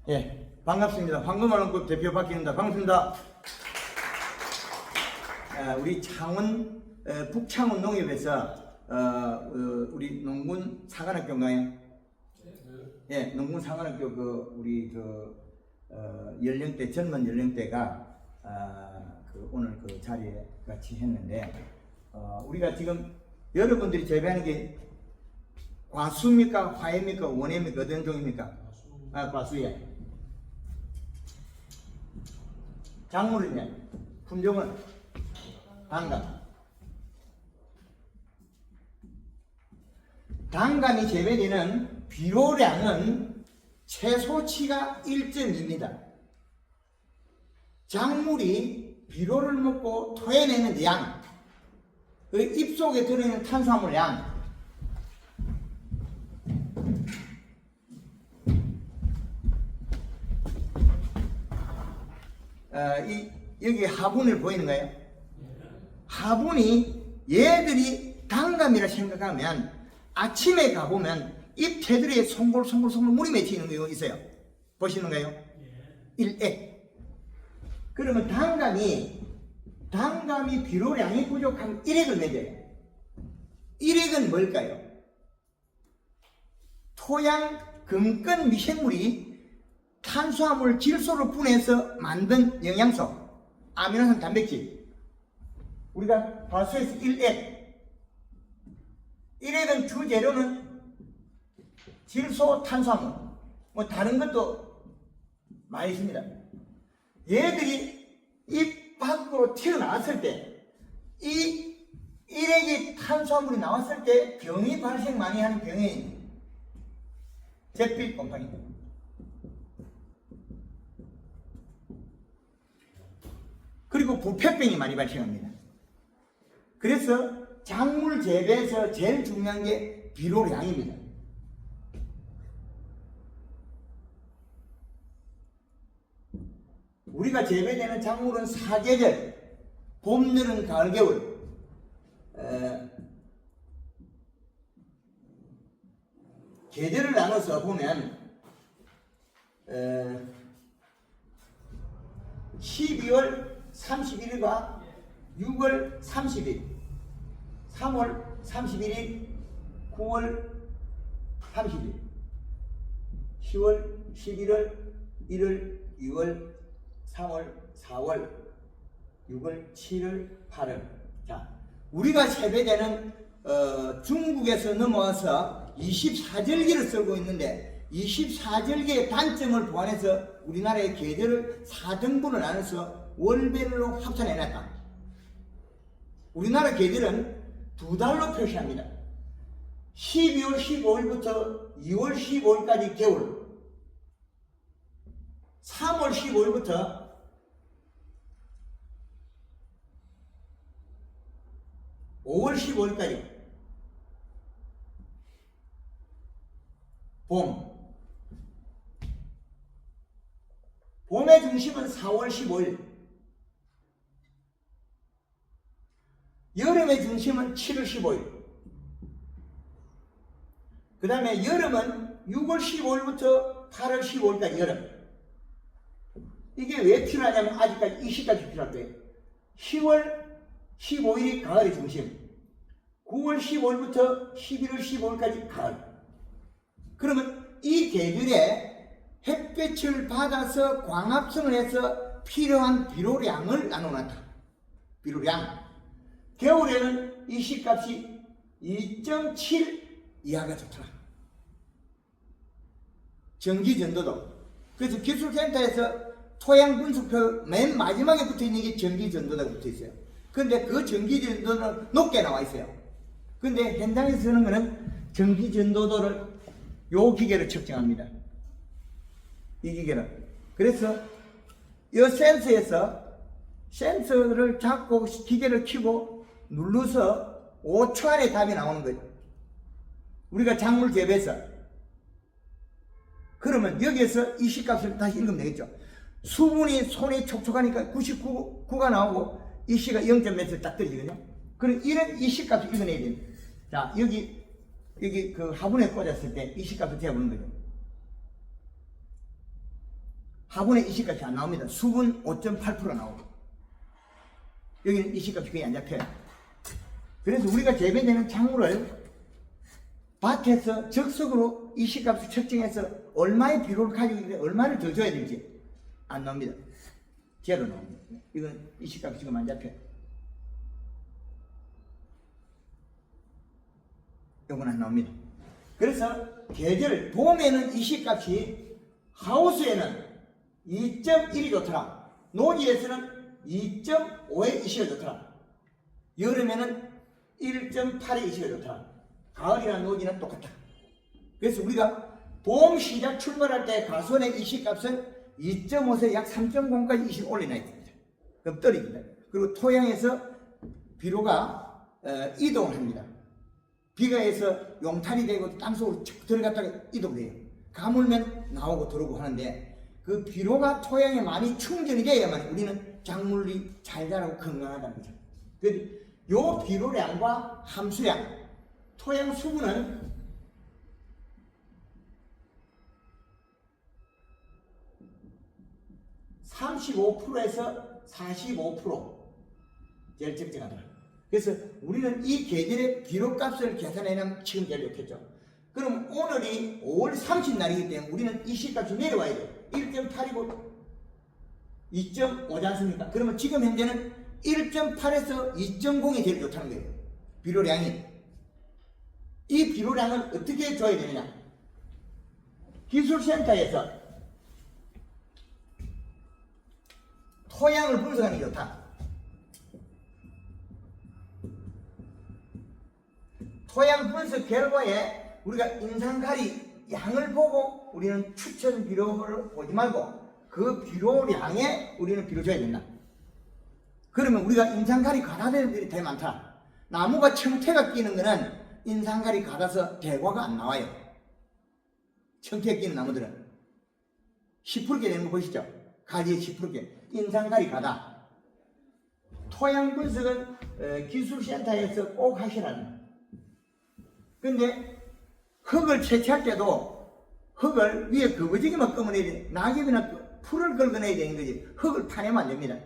예, 반갑습니다. 황금알원급 대표 박기입니다. 반갑습니다. 우리 창원 북창원 농협에서 우리 농군 사관학교인가요? 예, 농군 사관학교 우리 연령대 젊은 연령대가 오늘 그 자리에 같이 했는데 우리가 지금 여러분들이 재배하는 게 과수입니까? 화해입니까? 원해입니까? 어떤 종입니까? 과수예. 작물이냐? 품종은 단감. 단감이 재배되는 비료량은 최소치가 1.2입니다. 작물이 비료를 먹고 토해내는 양, 그 입속에 들어있는 탄수화물 양, 여기 하분을 보이는가요? 하분이 얘들이 단감이라 생각하면 아침에 가보면 잎 테두리에 송골송골 물이 맺히는 거 있어요. 보시는가요? 1액. 그러면 단감이 비료량이 부족하면 1액을 맺어요. 1액은 뭘까요? 토양 금권 미생물이 탄수화물 질소를 분해서 만든 영양소, 아미노산 단백질. 우리가 과수에서 1액. 1액은 주재료는 질소, 탄수화물, 뭐 다른 것도 많이 있습니다. 얘들이 잎 밖으로 튀어나왔을 때, 이 1액이 탄수화물이 나왔을 때 병이 발생 많이 하는 병이 잿빛 곰팡이입니다. 그리고 부패병이 많이 발생합니다. 그래서 작물 재배에서 제일 중요한 게 비료량입니다. 우리가 재배되는 작물은 사계절, 봄, 여름, 가을, 겨울. 계절을 나눠서 보면 12월 31일과 6월 30일, 3월 31일, 9월 30일, 10월, 11월, 1월, 2월, 3월, 4월, 6월, 7월, 8월. 자, 우리가 재배되는 중국에서 넘어와서 24절기를 쓰고 있는데 24절기의 단점을 보완해서 우리나라의 계절을 4등분을 나눠서 월별로 합산해놨다. 우리나라 계절은 2달로 표시합니다. 12월 15일부터 2월 15일까지 겨울, 3월 15일부터 5월 15일까지 봄. 봄의 중심은 4월 15일. 여름의 중심은 7월 15일. 그 다음에 여름은 6월 15일부터 8월 15일까지 여름. 이게 왜 필요하냐면 아직까지 이 시까지 필요할 거예요. 10월 15일이 가을의 중심. 9월 15일부터 11월 15일까지 가을. 그러면 이 계절에 햇볕을 받아서 광합성을 해서 필요한 비료량을 나눠놨다. 비료량. 겨울에는 이 시값이 2.7 이하가 좋더라. 전기전도도. 그래서 기술센터에서 토양 분석표 맨 마지막에 붙어 있는 게 전기전도도가 붙어 있어요. 그런데 그 전기전도는 높게 나와 있어요. 근데 현장에서 쓰는 거는 전기전도도를 요 기계로 측정합니다. 이 기계는. 그래서 이 센서를 잡고 기계를 켜고 눌러서 5초 안에 답이 나오는 거죠. 우리가 작물 재배해서. 그러면 여기에서 이 시값을 다시 읽으면 되겠죠. 수분이 손에 촉촉하니까 99가 나오고 이 시가 0.몇을 딱 떨어지거든요. 그럼 이런 이 시값을 읽어내야 돼요. 자, 여기 그 화분에 꽂았을 때 이 시값을 재보는 거죠. 화분에 이식값이 안 나옵니다. 수분 5.8% 나오고 여기는 이식값이 거의 안 잡혀요. 그래서 우리가 재배되는 작물을 밭에서 적석으로 이식값을 측정해서 얼마의 비료를 가지고 있는데 얼마를 더 줘야 될지 안 나옵니다. 제로 나옵니다. 이건 이식값이 지금 안 잡혀요. 이건 안 나옵니다. 그래서 계절 봄에는 이식값이 하우스에는 2.1이 좋더라. 노지에서는 2.5의 이식이 좋더라. 여름에는 1.8의 이식이 좋더라. 가을이나 노지는 똑같다. 그래서 우리가 봄 시작 출발할 때 가수원의 이식값은 2.5에서 약 3.0까지 이식 올려놔야 됩니다. 그럼 떨어집니다. 그리고 토양에서 비료가 이동을 합니다. 비가 해서 용탈이 되고 땅속으로 쭉 들어갔다가 이동돼요. 가물면 나오고 들어오고 하는데 그 비료가 토양에 많이 충전이 돼야만 우리는 작물이 잘 자라고 건강하다는 거죠. 요 비료량과 함수량, 토양 수분은 (35%에서 45% 제일 적정하더라. 그래서 우리는 이 계절의 비료값을 계산해내면 지금 제일 좋겠죠. 그럼 오늘이 5월 30날이기 때문에 우리는 이 시값이 내려와야 돼요. 1.8이고 2.5지 않습니까? 그러면 지금 현재는 1.8에서 2.0이 제일 좋다는 거예요. 비료량이. 이 비료량을 어떻게 줘야 되느냐? 기술센터에서 토양을 분석하는 게 좋다. 토양 분석 결과에 우리가 인산가리 양을 보고 우리는 추천 비료를 보지 말고 그 비료량에 우리는 비료 줘야 된다. 그러면 우리가 인산가리 가다들이 되게 많다. 나무가 청태가 끼는 거는 인산가리 가다서 대과가 안 나와요. 청태 끼는 나무들은 10%게 되는 거 보시죠. 가지에 10%게 인산가리 가다. 토양 분석은 기술센터에서 꼭 하시라는 거예요. 근데 흙을 채취할 때도 흙을 위에 거거지기만 끄어내야 돼. 낙엽이나 풀을 긁어내야 되는 거지. 흙을 파내면 안 됩니다.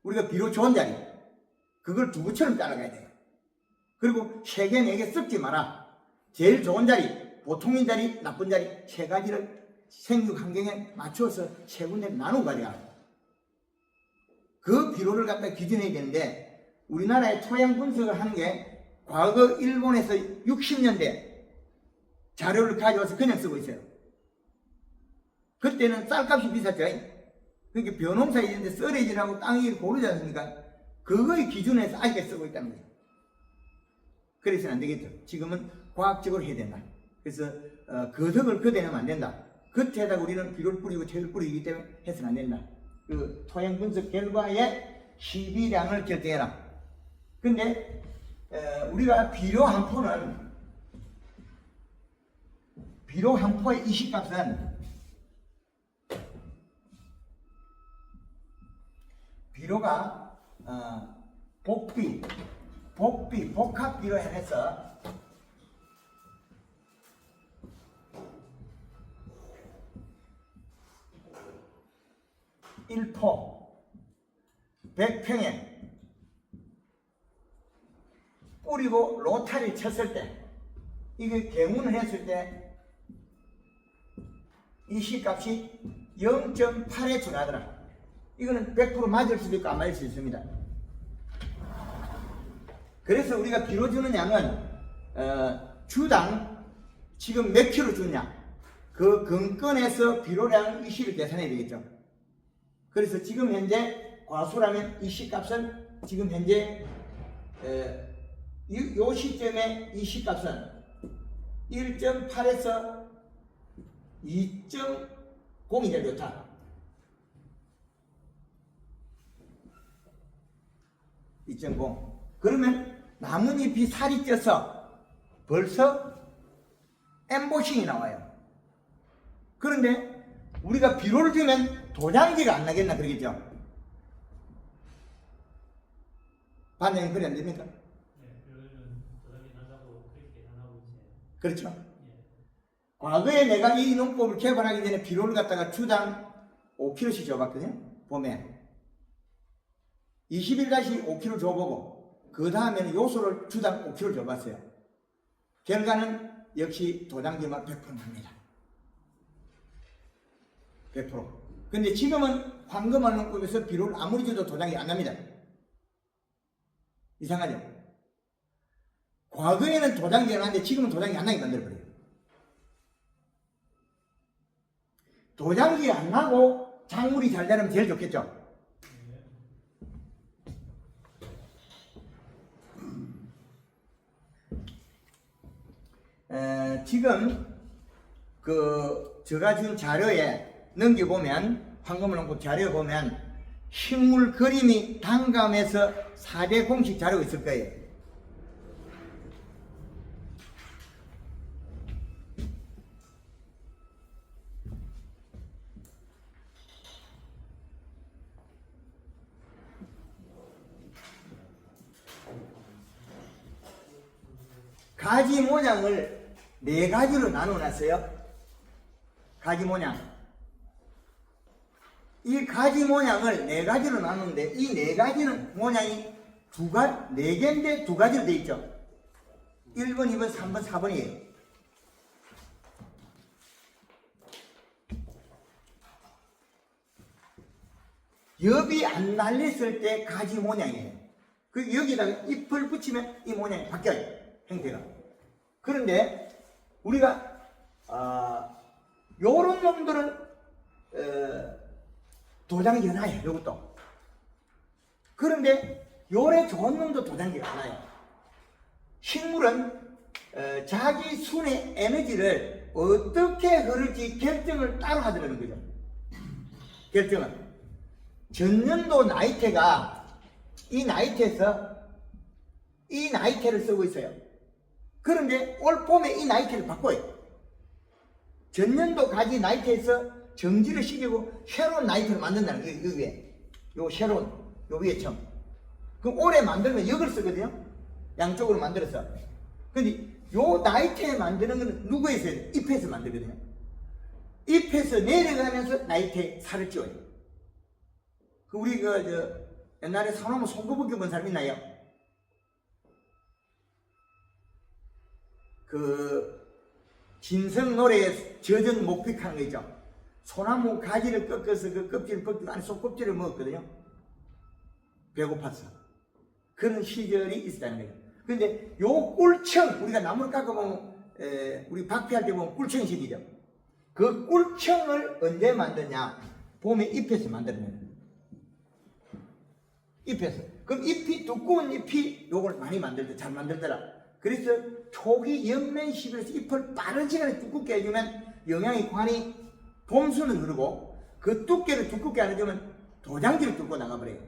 우리가 비료 좋은 자리 그걸 두부처럼 잘라가야 돼요. 그리고 3개, 4개 섞지 마라. 제일 좋은 자리, 보통인 자리, 나쁜 자리 세 가지를 생육 환경에 맞춰서 세 군데 나누고 가져가. 그 비료를 갖다 기준해야 되는데 우리나라의 토양 분석을 하는 게 과거 일본에서 60년대 자료를 가져와서 그냥 쓰고 있어요. 그때는 쌀값이 비쌌죠. 그러니까 벼농사 이런 데 썰어지라고 땅이 고르지 않습니까? 그거의 기준에서 아직까지 쓰고 있다는 거죠. 그래서는 안 되겠죠. 지금은 과학적으로 해야 된다. 그래서 거덕을 거대내면 안 된다. 겉에다가 우리는 비료를 뿌리고 채를 뿌리기 때문에 해서는 안 된다. 그 토양 분석 결과에 시비량을 결정해라. 근데 우리가 비료 한 포의 이식값은 비료가 복합 비료 해서 1포 100평에 뿌리고 로타리 쳤을 때 이게 개문을 했을 때 이식값이 0.8에 준하더라. 이거는 100% 맞을 수도 있고 안 맞을 수 있습니다. 그래서 우리가 비료 주는 양은 주당 지금 몇 킬로 주냐 그 근건에서 비료량 이식을 계산해야 되겠죠. 그래서 지금 현재 과수라면 이식값은 지금 현재 요 시점에 이식값은 1.8에서 2.0이 제일 좋다. 2.0. 그러면 나뭇잎이 살이 쪄서 벌써 엠보싱이 나와요. 그런데 우리가 비료를 주면 도장지가 안 나겠나 그러겠죠. 반장님 그래 안 됩니까? 그렇죠. 과거에 내가 이 농법을 개발하기 전에 비료를 갖다가 주당 5kg씩 줘봤거든요. 보면 21-5kg 줘보고 그 다음에는 요소를 주당 5kg 줘봤어요. 결과는 역시 도장지만 100% 납니다. 100%. 근데 지금은 황금알을 꾸며서 비료를 아무리 줘도 도장이 안 납니다. 이상하죠? 과거에는 도장지가 나는데 지금은 도장이 안 나게 만들어버려요. 도장지 안 나고 작물이 잘 자라면 제일 좋겠죠? 지금 제가 준 자료에 넘겨보면 황금을 자료에 보면 식물 그림이 단감에서 4대 공식 자료가 있을 거예요. 가지 모양을 4가지로 나눠놨어요. 가지 모양. 이 가지 모양을 4가지로 나누는데 이 4가지는 모양이 4개인데 2가지로 되어 있죠. 1번, 2번, 3번, 4번이에요. 엽이 안 날렸을 때 가지 모양이에요. 그 여기다가 잎을 붙이면 이 모양이 바뀌어요. 형태가. 그런데 우리가 요런 놈들은 도장지가 나요. 요것도. 그런데 요래 좋은 놈도 도장지가 안 나요. 식물은 자기 순의 에너지를 어떻게 흐를지 결정을 따로 하더라는 거죠. 결정은 전년도 나이테가 이 나이테에서 이 나이테를 쓰고 있어요. 그런데 올 봄에 이 나이테를 바꿔요. 전년도 가지 나이테에서 정지를 시키고 새로운 나이테를 만든다는 거예요. 요 위에 요 새로운 요 위에 청. 그럼 올해 만들면 이걸 쓰거든요. 양쪽으로 만들어서. 근데 요 나이테 만드는 거는 누구에서 해요? 잎에서 만들거든요. 잎에서 내려가면서 나이테 살을 찌워요. 우리 옛날에 산호모 송거북이 본 사람 있나요? 진성 노래에 젖은 목픽하는 거 있죠. 소나무 가지를 꺾어서 그 껍질을 벗기고 안에 속껍질을 먹었거든요. 배고파서. 그런 시절이 있었다는 거예요. 근데 요 꿀청, 우리가 나무를 깎아보면 우리 박피할 때 보면 꿀청이 생기죠. 그 꿀청을 언제 만드냐? 봄에 잎에서 만드는 잎에서. 그럼 잎이 두꺼운 잎이 요걸 많이 잘 만들더라. 그래서 초기 연면 시기에서 잎을 빠른 시간에 두껍게 해주면 영양이 관이 봄수는 흐르고 그 두께를 두껍게 안 해주면 도장지를 뚫고 나가버려요.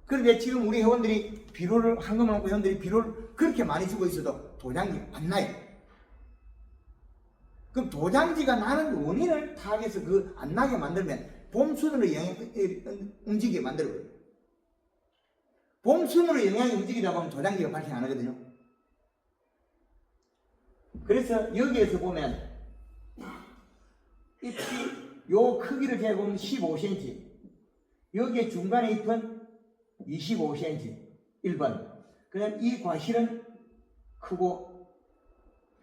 그런데 지금 우리 회원들이 비료를 황금을 먹고 회원들이 비료를 그렇게 많이 주고 있어도 도장지 안 나요. 그럼 도장지가 나는 원인을 파악해서 안 나게 만들면 봄순으로 영양이 움직이게 만들어요. 봄순으로 영양이 움직이다 보면 도장지가 발생 안 하거든요. 그래서 여기에서 보면 잎이 요 크기를 재보면 15cm, 여기에 중간에 잎은 25cm 1번. 그냥 이 과실은 크고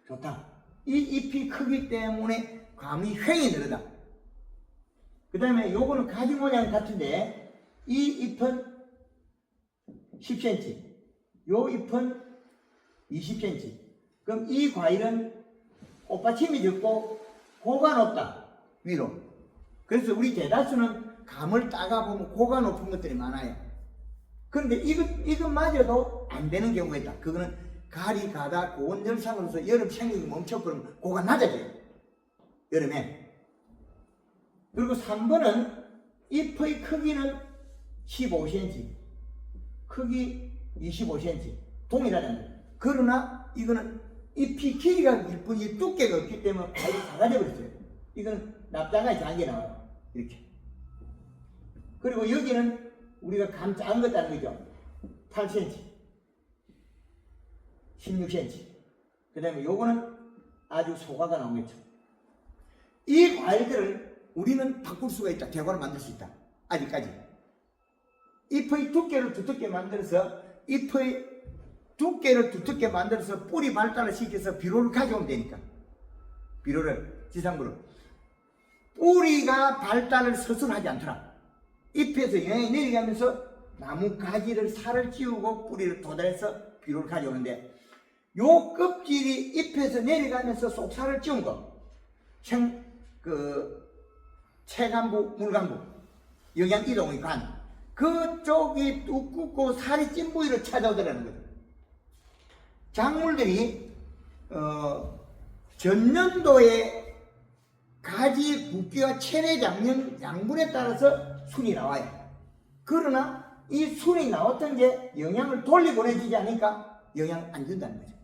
좋다. 이 잎이 크기 때문에 감이 횡이 늘어나. 그 다음에 요거는 가지 모양 같은데 이 잎은 10cm, 요 잎은 20cm. 그럼 이 과일은 꽃받침이 적고 고가 높다. 위로. 그래서 우리 대다수는 감을 따가보면 고가 높은 것들이 많아요. 그런데 이것마저도 안 되는 경우가 있다. 그거는 가리 가다 고온열상으로서 여름 생육이 멈춰버리면 고가 낮아져요. 여름에. 그리고 3번은 잎의 크기는 15cm, 크기 25cm 동일하다는 거예요. 그러나 이거는 잎이 길이가 길 뿐이 두께가 없기 때문에 과일이 작아져 버렸어요. 이건 납작하게 작게 나와요. 이렇게. 그리고 여기는 우리가 감 작은 것 따는 거죠. 8cm, 16cm. 그 다음에 요거는 아주 소과가 나오겠죠. 이 과일들을 우리는 바꿀 수가 있다. 대과를 만들 수 있다. 아직까지. 잎의 두께를 두텁게 만들어서 잎의 두께를 두텁게 만들어서 뿌리 발달을 시켜서 비료를 가져오면 되니까. 비료를 지상부로. 뿌리가 발달을 스스로 하지 않더라. 잎에서 영향이 내려가면서 나무 가지를 살을 찌우고 뿌리를 도달해서 비료를 가져오는데 요 껍질이 잎에서 내려가면서 속살을 찌운 거. 체간부, 물간부, 영양 이동의 관. 그쪽이 두껍고 살이 찐 부위를 찾아오더라는 거죠. 작물들이 전년도에 가지 붓기와 체내 양분에 따라서 순이 나와요. 그러나 이 순이 나왔던 게 영양을 돌려보내주지 않으니까 영향 안 준다는 거죠.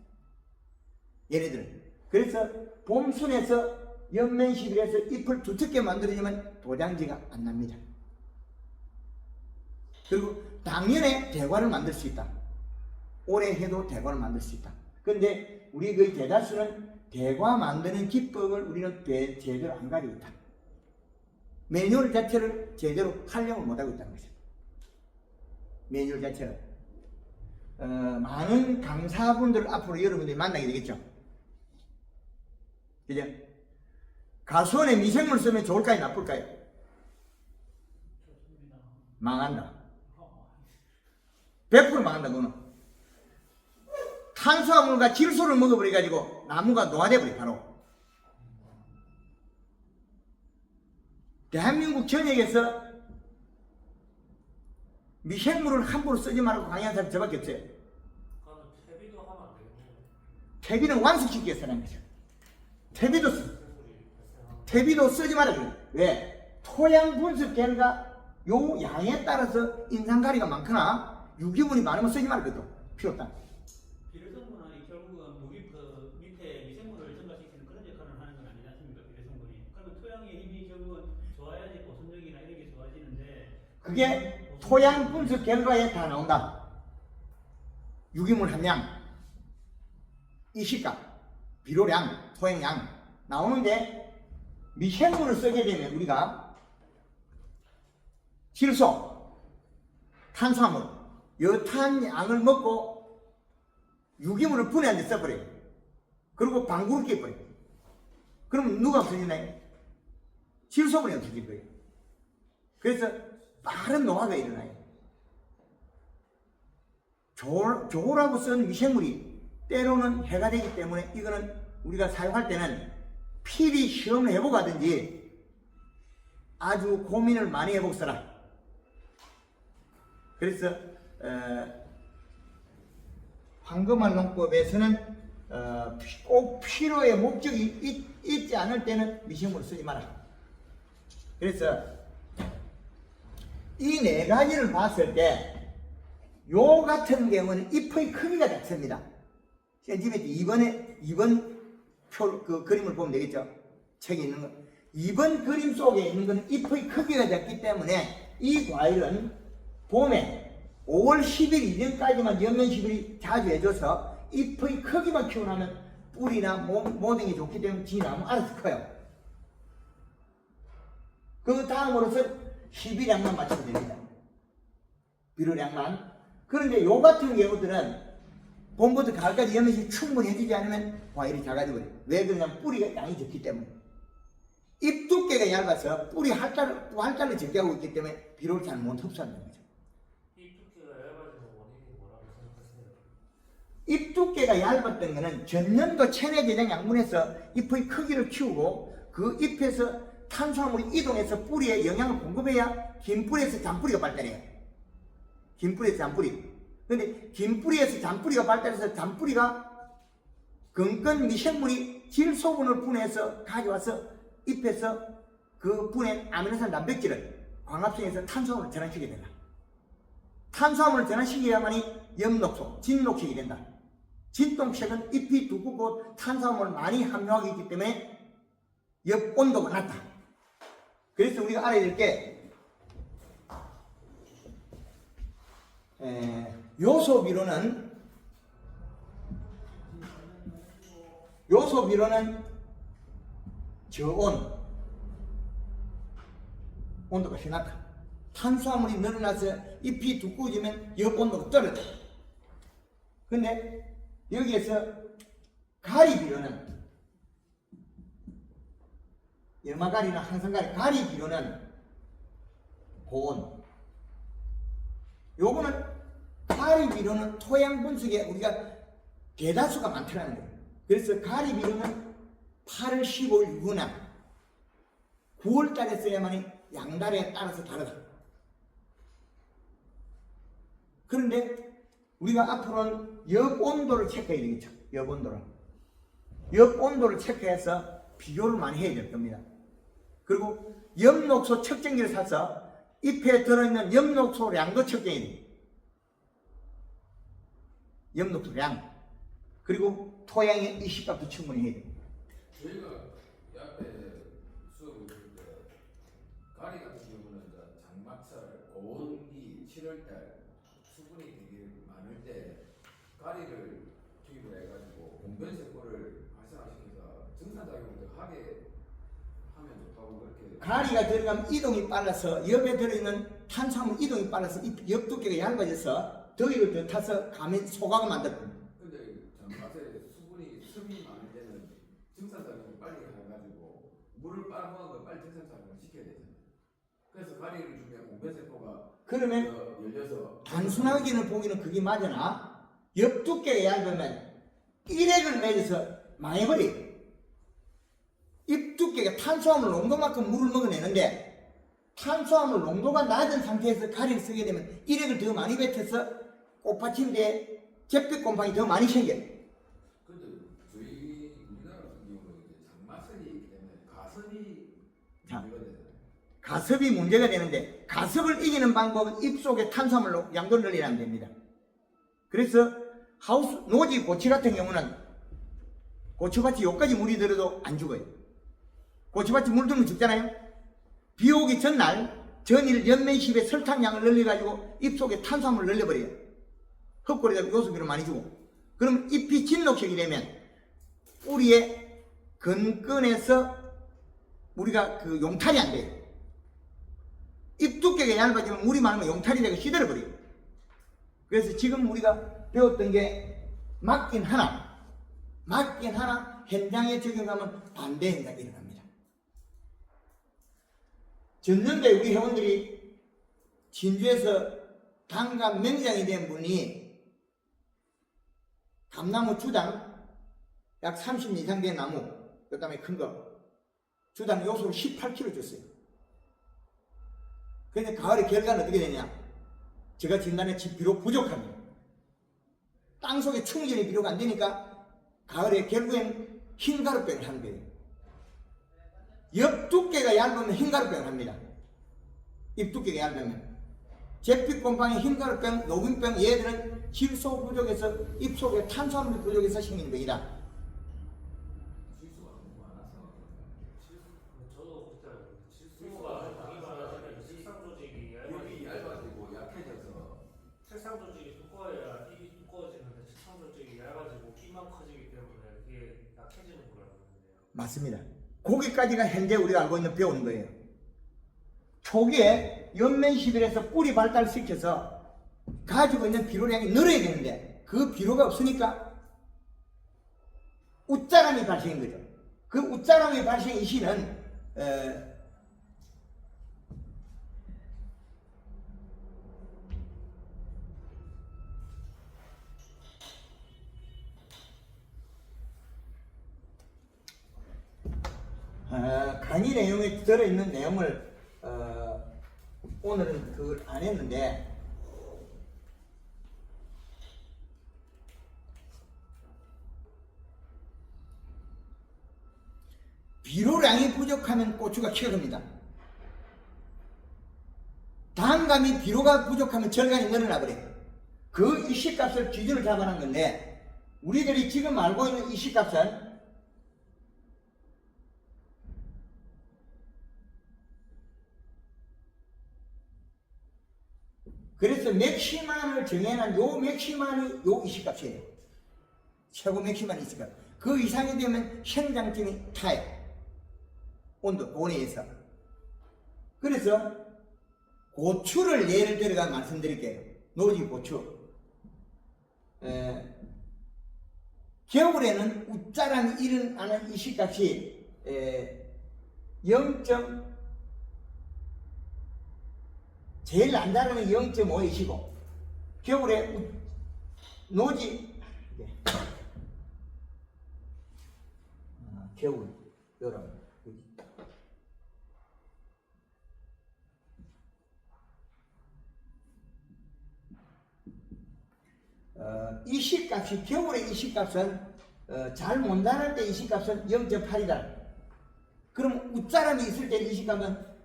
얘네들은. 그래서 봄순에서 연면시비에서 잎을 두텁게 만들어주면 도장지가 안 납니다. 그리고 작년에 대과를 만들 수 있다. 올해 해도 대과를 만들 수 있다. 그런데 우리 거의 대다수는 대과 만드는 기법을 우리는 제대로 안 가지고 있다. 매뉴얼 자체를 제대로 활용을 못하고 있다는 거죠. 매뉴얼 자체를. 많은 강사분들 앞으로 여러분들이 만나게 되겠죠. 그죠? 가수원에 미생물 쓰면 좋을까요? 나쁠까요? 망한다. 100% 망한다, 그거는. 탄수화물과 질소를 먹어버려가지고 나무가 노화돼버려, 바로. 대한민국 전역에서 미생물을 함부로 쓰지 말고 강의한 사람이 저밖에 없어요. 퇴비도 하면 안 되겠네요. 퇴비는 완숙시키게 쓰는 거죠. 퇴비도 쓰지 말아 그래. 왜? 토양 분석 결과 요 양에 따라서 인상가리가 많거나 유기물이 많으면 쓰지 말아 그래도 필요 없다. 비료성분은 결국은 물이 밑에 미생물을 증가시키는 그런 역할을 하는 건 아니지 않습니까? 비료성분이. 그러면 토양의 힘이 결국은 좋아야지 보존력이나 이런 게 좋아지는데 그게 토양 분석 결과에 다 나온다. 유기물 함량, 이식값, 비료량, 토양량 나오는데 미생물을 쓰게 되면 우리가 질소, 탄수화물, 여탄양을 먹고 유기물을 분해한 데 써버려요. 그리고 방구를 끼버려요. 그럼 누가 없어지나요? 질소물이 없어질 거예요. 그래서 빠른 노화가 일어나요. 조라고 쓴 미생물이 때로는 해가 되기 때문에 이거는 우리가 사용할 때는 필히 시험을 해보고 하든지 아주 고민을 많이 해보고 써라. 그래서 황금알 농법에서는 꼭 필요의 목적이 있지 않을 때는 미생물을 쓰지 마라. 그래서 이 네 가지를 봤을 때 요 같은 경우는 잎의 크기가 작습니다. 센티미터 2번 표 그림을 보면 되겠죠. 책에 있는 거. 2번 그림 속에 있는 것은 잎의 크기가 작기 때문에 이 과일은 봄에 5월 10일 이전까지만 연면시비를 자주 해줘서 잎의 크기만 키워나면 뿌리나 모등이 좋기 때문에 지나면 알아서 커요. 그 다음으로서 12량만 맞추면 됩니다. 비료량만. 그런데 요 같은 경우들은 봄부터 가을까지 연면시 충분히 해주지 않으면 과일이 작아져 버려요. 왜 그러냐면 뿌리가 양이 적기 때문에. 잎 두께가 얇아서 뿌리 활자를 적게 하고 있기 때문에 비료를 잘 못 흡수한다는 거죠. 잎 두께가 얇아지는 원인이 뭐라고 생각하세요? 잎 두께가 얇았던 거는 전년도 체내 제장 양분에서 잎의 크기를 키우고 그 잎에서 탄수화물이 이동해서 뿌리에 영양을 공급해야 긴 뿌리에서 잔뿌리가 발달해요. 긴 뿌리에서 잔뿌리. 근데 긴 뿌리에서 잔뿌리가 발달해서 잔뿌리가 건건 미생물이 질소분을 분해해서 가져와서 잎에서 그 분해 아미노산 단백질을 광합성해서 탄수화물을 전환시키게 된다. 탄수화물을 전환시켜야만이 엽록소, 진녹색이 된다. 진녹색은 잎이 두껍고 탄수화물을 많이 함유하고 있기 때문에 엽 온도가 낮다. 그래서 우리가 알아야 될 게 요소비료는 저온, 온도가 현악하. 탄수화물이 늘어나서 잎이 두꺼워지면 엽 온도가 떨어져. 근데 여기에서 가리비료는 염화가리나 항산가리, 가리비료는 고온. 요거는 가리비료는 토양 분석에 우리가 대다수가 많다는 거예요. 그래서 가리비료는 8월 15일 유나 9월 달에 써야만이 양달에 따라서 다르다. 그런데 우리가 앞으로는 엽 온도를 체크해야 되겠죠. 엽 온도를. 엽 온도를 체크해서 비교를 많이 해야 될 겁니다. 그리고 엽록소 측정기를 사서 잎에 들어있는 엽록소량도 측정해야 돼요. 엽록소량. 그리고 토양의 이식값도 충분히 해야 돼요. 저희가 앞에 수업을 들을 때 가리 같은 경우는 이제 장마철 고온기 7월달 수분이 되게 많을 때 가리를 투입을 해가지고 공변세포를 활성화시켜서 증산작용을 더 하게 하면 좋다고 그렇게. 가리가 들어가면 이동이 빨라서 엽에 들어있는 탄수화물 이동이 빨라서 엽 두께가 얇아져서 더위를 더 타서 감이 소각을 만들어요. 근데 장마철에 습이 많을 때는 증산작용을 빨리 해가지고 물을 빨아먹은 거 빨리 증산작용을 시켜야 되잖아요. 그래서 가리를 주면 공변세포가 그러면 열려서 단순하게는 보기는 그게 맞으나 엽 두께가 얇으면 일액을 맺어서 망해버려요. 잎 두께가 탄수화물 농도만큼 물을 먹어내는데 탄수화물 농도가 낮은 상태에서 가리를 쓰게 되면 일액을 더 많이 뱉어서 꽃받침대에 잿빛 곰팡이 더 많이 생겨요. 근데 저희 우리나라 같은 경우는 이제 장마철이기 때문에 가습이 자. 문제가 되잖아요. 가습이 문제가 되는데 가습을 이기는 방법은 잎 속에 탄수화물 양도를 늘리면 됩니다. 그래서 하우스 노지 고치 같은 경우는 고추밭이 여기까지 물이 들어도 안 죽어요. 고추밭이 물 들면 죽잖아요. 비 오기 전날 전일 연면십에 설탕량을 늘려가지고 잎 속에 탄수화물을 늘려버려요. 흙골에다 요소비를 많이 주고. 그럼 잎이 진녹색이 되면 뿌리에 근근에서 우리가 그 용탈이 안 돼요. 잎 두께가 얇아지면 물이 많으면 용탈이 되고 시들어버려요. 그래서 지금 우리가 배웠던 게 맞긴 하나 현장에 적용하면 반대 현상이 일어납니다. 전년도에 우리 회원들이 진주에서 단감 명장이 된 분이 감나무 주당 약 30 이상 된 나무, 그 다음에 큰 거, 주당 요소를 18kg 줬어요. 그런데 가을에 결과는 어떻게 되냐? 제가 진단했지 비록 부족합니다. 땅속에 충전이 비록 안 되니까 가을에 결국엔 흰가루병을 하는 거예요. 엽 두께가 얇으면 흰가루병을 합니다. 잎 두께가 얇으면. 잿빛 곰팡이, 흰가루병, 녹균병 얘들은 질소 부족에서 잎 속에 탄수화물 부족에서 생기는 병이다. 실수가 너무 많아서 저도 그때 실수가 많이 많아지면 색상 조직이 잎이 얇아지고 약해져서 색상 조직이 두꺼워야 입이 두꺼워지는데 색상 조직이 얇아지고 끼만 커지기 때문에 그게 약해지는 거라고 하는데요. 맞습니다. 거기까지가 현재 우리가 알고 있는 배우는 거예요. 초기에 연면시빌에서 뿌리 발달시켜서 가지고 있는 비료량이 늘어야 되는데 그 비료가 없으니까 웃자람이 발생한 거죠. 그 웃자람이 발생한 시는 강의 내용에 들어있는 내용을 오늘은 그걸 안 했는데 비료량이 부족하면 고추가 키워집니다. 단감이 비료가 부족하면 절간이 늘어나 버려요. 그 이식값을 기준을 잡아놓은 건데 우리들이 지금 알고 있는 이식값은 그래서 맥시만을 정해놓은 요 맥시만이 요 이식값이에요. 최고 맥시만 이식값. 그 이상이 되면 생장점이 타요. 온도, 고온에 의해서. 그래서 고추를 예를 들어가 말씀드릴게요. 노지 고추. 겨울에는 웃자란 일어나는 이 시값이 0. 제일 난다는 0.5이시고 겨울에 노지 겨울 여름 이 시값이 겨울에 이 시값은 잘 못 나갈 때 이 시값은 0.8이다. 그럼 웃자람이 있을 때 이 시값은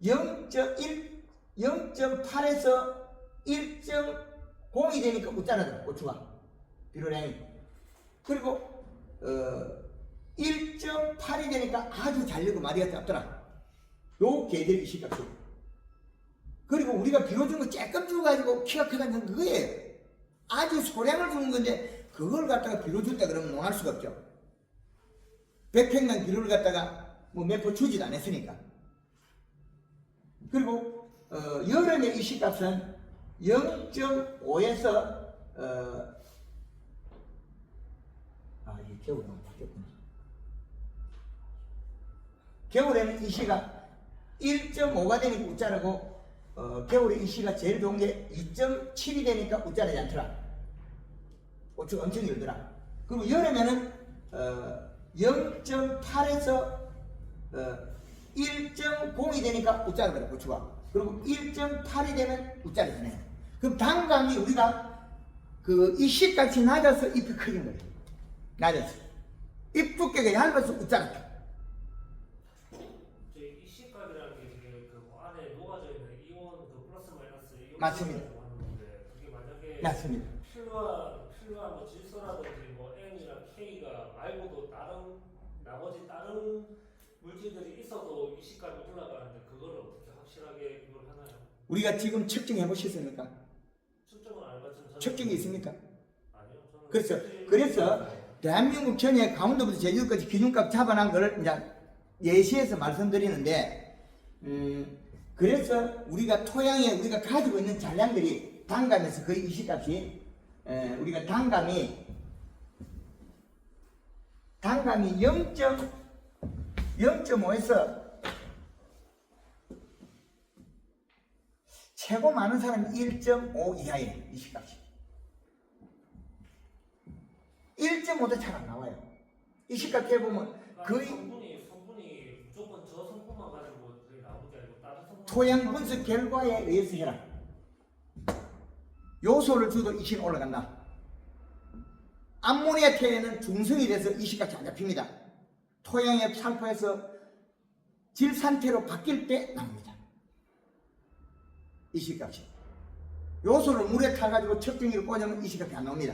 0.8에서 1.0이 되니까 웃자라더라. 고추가 비료량이. 그리고 1.8이 되니까 아주 잘 익고 마디가 짧더라. 요 개들이 이 시값이. 그리고 우리가 비료 준 거 쬐끔 주가지고 키가 크다는 그거예요. 아주 소량을 주는 건데 그걸 갖다가 비료 줬다 그러면 논할 수가 없죠. 100평당 비료를 갖다가 뭐 몇 포 주지도 않았으니까. 그리고 여름에 이 시값은 0.5에서 이게 겨울은 바뀌었구나. 겨울에는 이 시가 1.5가 되니까 웃자라고 겨울에 이 시가 제일 좋은 게 2.7이 되니까 웃자라지 않더라. 고추가 엄청 길더라. 그리고 여름에는 0.8에서 1.0이 되니까 웃자라더라 고추가. 그리고 1.8이 되면 웃자라지네. 그럼 단감이 우리가 이 시값이 낮아서 잎이 크긴 거예요. 낮아서 잎 두께가 얇아서 웃자라다. 이 시값이라는 게 되게 그 안에 녹아져 있는 이온 그 플러스 마이너스 이온 맞습니다. 하는 건데 그게 만약에 맞습니다. 필요한 뭐 질소라든지 뭐 N이나 K가 말고도 나머지 다른 물질들이 있어도 이 시값이 올라가는데 그거를 어떻게 확실하게 그걸 하나요? 우리가 지금 측정해 보셨습니까? 측정은 안 해봤지만 저는 측정이 있습니까? 아니요. 저는 그래서 대한민국 전역에 강원도부터 제주도까지 기준값 잡아놓은 거를 이제 예시해서 말씀드리는데, 그래서 우리가 토양에 우리가 가지고 있는 잔량들이 단감에서 거의 20값이, 우리가 단감이 0.5에서 최고 많은 사람이 1.5 이하예요. 20값이. 1.5도 잘 안 나와요. 20값 해보면 거의 성분이 무조건 저 성분만 가지고 나오는 게 아니고 다른 성분 토양 분석 결과에 의해서 해라. 요소를 줘도 20이 올라간다. 암모니아 태에는 중성이 돼서 20값이 안 잡힙니다. 토양의 살포에서 질 상태로 바뀔 때 나옵니다. 20값이. 요소를 물에 타가지고 측정기를 꽂으면 20값이 안 나옵니다.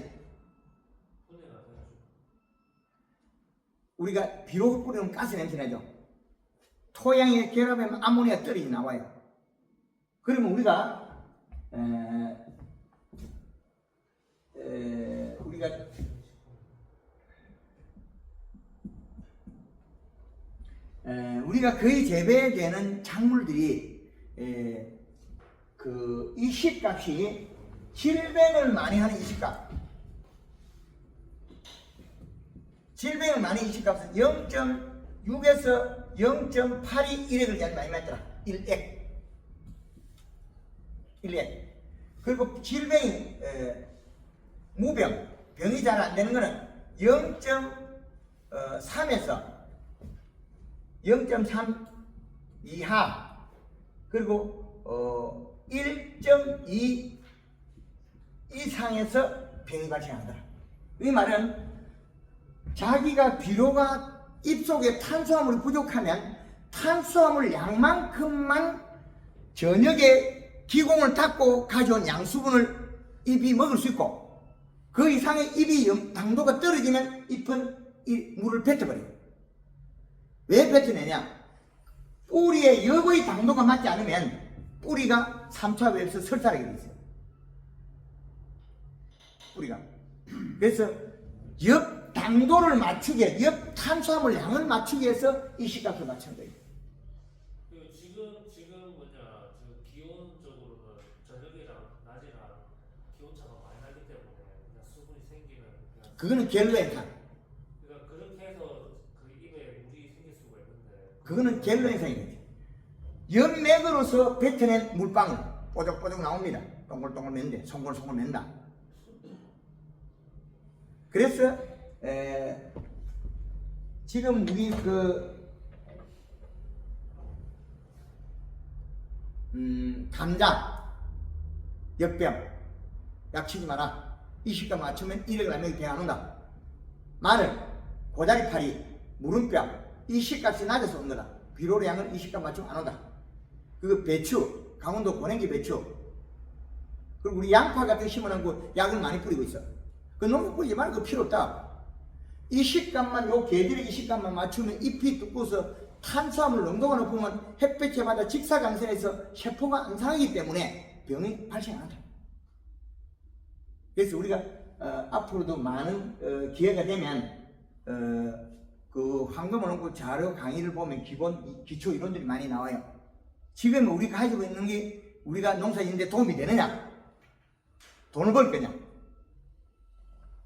우리가 비료 뿌리면 가스 냄새 나죠. 토양에 결합하면 암모니아 떨어지 나와요. 그러면 우리가 우리가 거의 재배되는 작물들이 그 이식값이 질병을 많이 하는 이식값. 질병을 많이 이식값은 0.6에서 0.82 1액을 제일 많이 맞더라. 1액. 그리고 질병이 무병, 병이 잘 안 되는 거는 0.3에서 0.3 이하, 그리고 1.2 이상에서 병이 발생한다. 이 말은 자기가 비료가 입속에 탄수화물이 부족하면 탄수화물 양만큼만 저녁에 기공을 닦고 가져온 양수분을 잎이 먹을 수 있고, 그 이상의 잎이 당도가 떨어지면 잎은 이 물을 뱉어버려요. 왜 뱉어내냐? 뿌리의 엽의 당도가 맞지 않으면 뿌리가 삼투압에서 설사하게 돼 있어요. 뿌리가. 그래서 엽 당도를 맞추게, 엽 탄수화물 양을 맞추기 위해서 이 시값을 맞추는 거예요. 그거는 갤러행상. 그러니까 그렇게 해서 그 입에 물이 생길 수가 있는데 그거는 갤러행상이죠. 연맥으로서 뱉어낸 물방울 뽀족뽀족 나옵니다. 동글동글 맨데 송골송골 맨다. 그래서 지금 우리 감자, 역병 약 치지 마라. 이 식감 맞추면 이력을 하면 배안 온다. 마늘, 고자리파리, 무름뼈 이 식값이 낮아서 온 거다. 비료의 양을 이 식감 맞추면 안 온다. 그 배추, 강원도 고랭지 배추, 그리고 우리 양파 같은 거 심어놓은 거 약을 많이 뿌리고 있어. 그 너무 뿌리지 말고 그거 필요 없다. 이 식감만, 요 개들의 이 식감만 맞추면 잎이 두꺼워서 탄수화물 농도가 높으면 햇볕에 받아 직사광선에서 세포가 안 상하기 때문에 병이 발생 안 한다. 그래서 우리가 앞으로도 많은 기회가 되면 그 황금어농구 자료 강의를 보면 기초 이론들이 많이 나와요. 지금 우리가 가지고 있는 게 우리가 농사 짓는데 도움이 되느냐? 돈을 벌 거냐?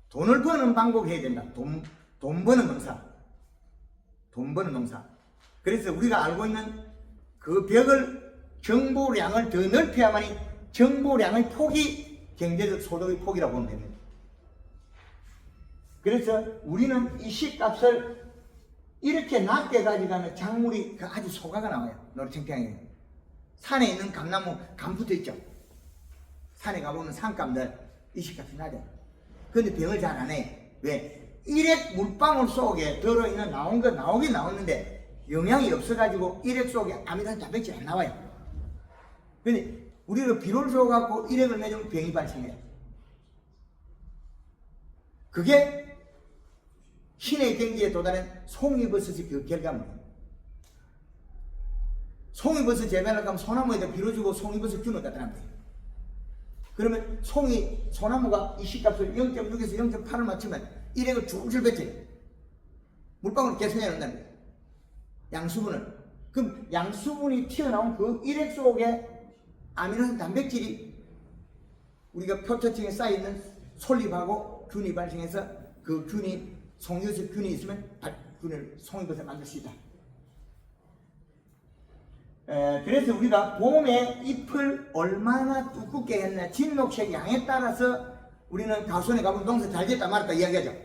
돈을 버는 방법을 해야 된다. 돈 버는 농사. 돈 버는 농사. 그래서 우리가 알고 있는 그 벽을 정보량을 더 넓혀야만이 정보량의 폭이 경제적 소득의 폭이라고 보면 됩니다. 그래서 우리는 이 씨값을 이렇게 낮게 가져가면 작물이 아주 소가가 나와요. 노릇탱탱해요. 산에 있는 감나무 감 붙어 있죠. 산에 가보면 산감들 이 씨값이 낮아요. 근데 병을 잘 안 해. 왜? 일액 물방울 속에 들어있는 나온 거 나오긴 나오는데 영양이 없어가지고 일액 속에 아미단 단백질이 안 나와요. 근데 우리가 비료를 줘갖고 일액을 내주면 병이 발생해요. 그게 신의 경지에 도달한 송이버섯의 그 결과물이에요. 송이버섯 재배하려고 하면 소나무에다 비료 주고 송이버섯 균을 갖다 놔요. 그러면 소나무가 이 씨값을 0.6에서 0.8을 맞추면 일액을 줄줄 뱉어요. 물방울을 계속 내놓는다는 거예요. 양수분을. 그럼 양수분이 튀어나온 그 일액 속에 아미노산 단백질이 우리가 표토층에 쌓여있는 솔잎하고 균이 발생해서 그 균이 송이버섯 균이 있으면 송이버섯 만들 수 있다. 그래서 우리가 봄에 잎을 얼마나 두껍게 했냐 진녹색 양에 따라서 우리는 가수원에 가보면 농사 잘 됐다 말았다 이야기하죠.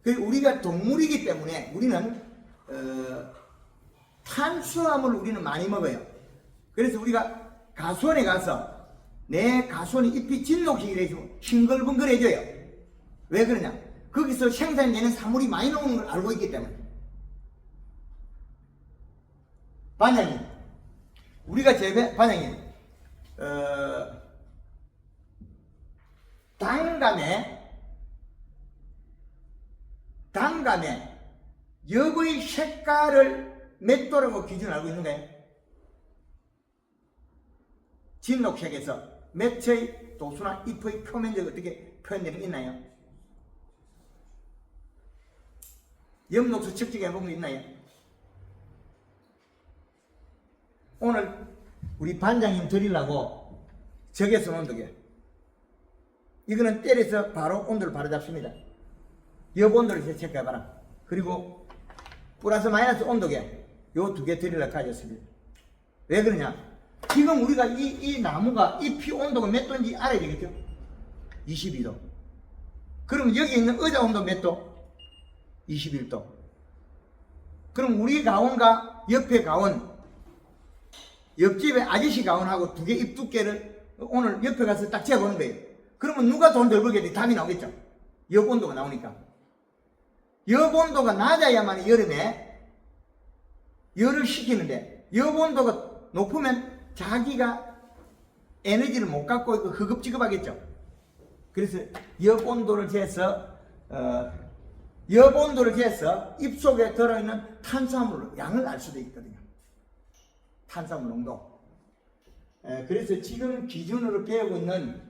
그리고 우리가 동물이기 때문에 우리는 탄수화물을 우리는 많이 먹어요. 그래서 우리가 가수원에 가서 내 가수원이 잎이 진녹색이라 해서 싱글벙글해져요. 왜 그러냐? 거기서 생산되는 사물이 많이 나오는 걸 알고 있기 때문에. 반장님, 우리가 반장님, 단감에 엽의 색깔을 몇 도라고 기준을 알고 있는가요? 진녹색에서 몇 초의 도수나 잎의 표면적 어떻게 표현되는 게 있나요? 엽녹수 측정해 본 게 있나요? 오늘 우리 반장님 드리려고 적외선 온도계 이거는 때려서 바로 온도를 바로 잡습니다. 엽 온도를 체크해봐라. 그리고 플러스 마이너스 온도계 요 두 개 드리려고 가졌습니다. 왜 그러냐? 지금 우리가 이 나무가 잎이 온도가 몇 도인지 알아야 되겠죠? 22도. 그럼 여기 있는 의자 온도 몇 도? 21도. 그럼 우리 가온과 옆에 가온 옆집에 아저씨 가온하고 두 개 잎 두께를 오늘 옆에 가서 딱 재보는 거예요. 그러면 누가 돈 덜 벌게 돼? 답이 나오겠죠. 엽 온도가 나오니까. 엽 온도가 낮아야만 여름에 열을 식히는데 엽 온도가 높으면 자기가 에너지를 못 갖고 있고 허겁지겁하겠죠. 그래서 엽 온도를 재서 잎 속에 들어있는 탄수화물 양을 알 수도 있거든요. 탄수화물 농도. 그래서 지금 기준으로 배우고 있는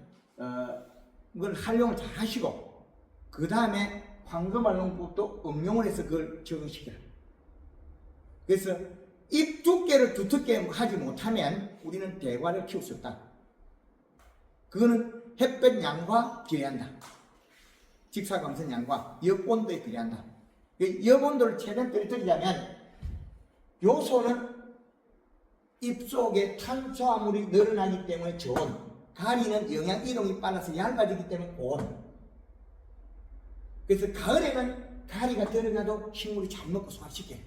걸 활용을 잘 하시고 그 다음에 황금알농법도 응용을 해서 그걸 적응시켜라. 그래서 잎 두께를 두텁게 하지 못하면 우리는 대과를 키울 수 없다. 그거는 햇볕 양과 비례한다. 직사광선 양과 엽온도에 비례한다. 엽온도를 최대한 떨어뜨리자면 요소는 입속에 탄수화물이 늘어나기 때문에 저온, 가리는 영양 이동이 빨라서 얇아지기 때문에 고온. 그래서 가을에는 가리가 들어가도 식물이 잘 먹고 소화시켜요.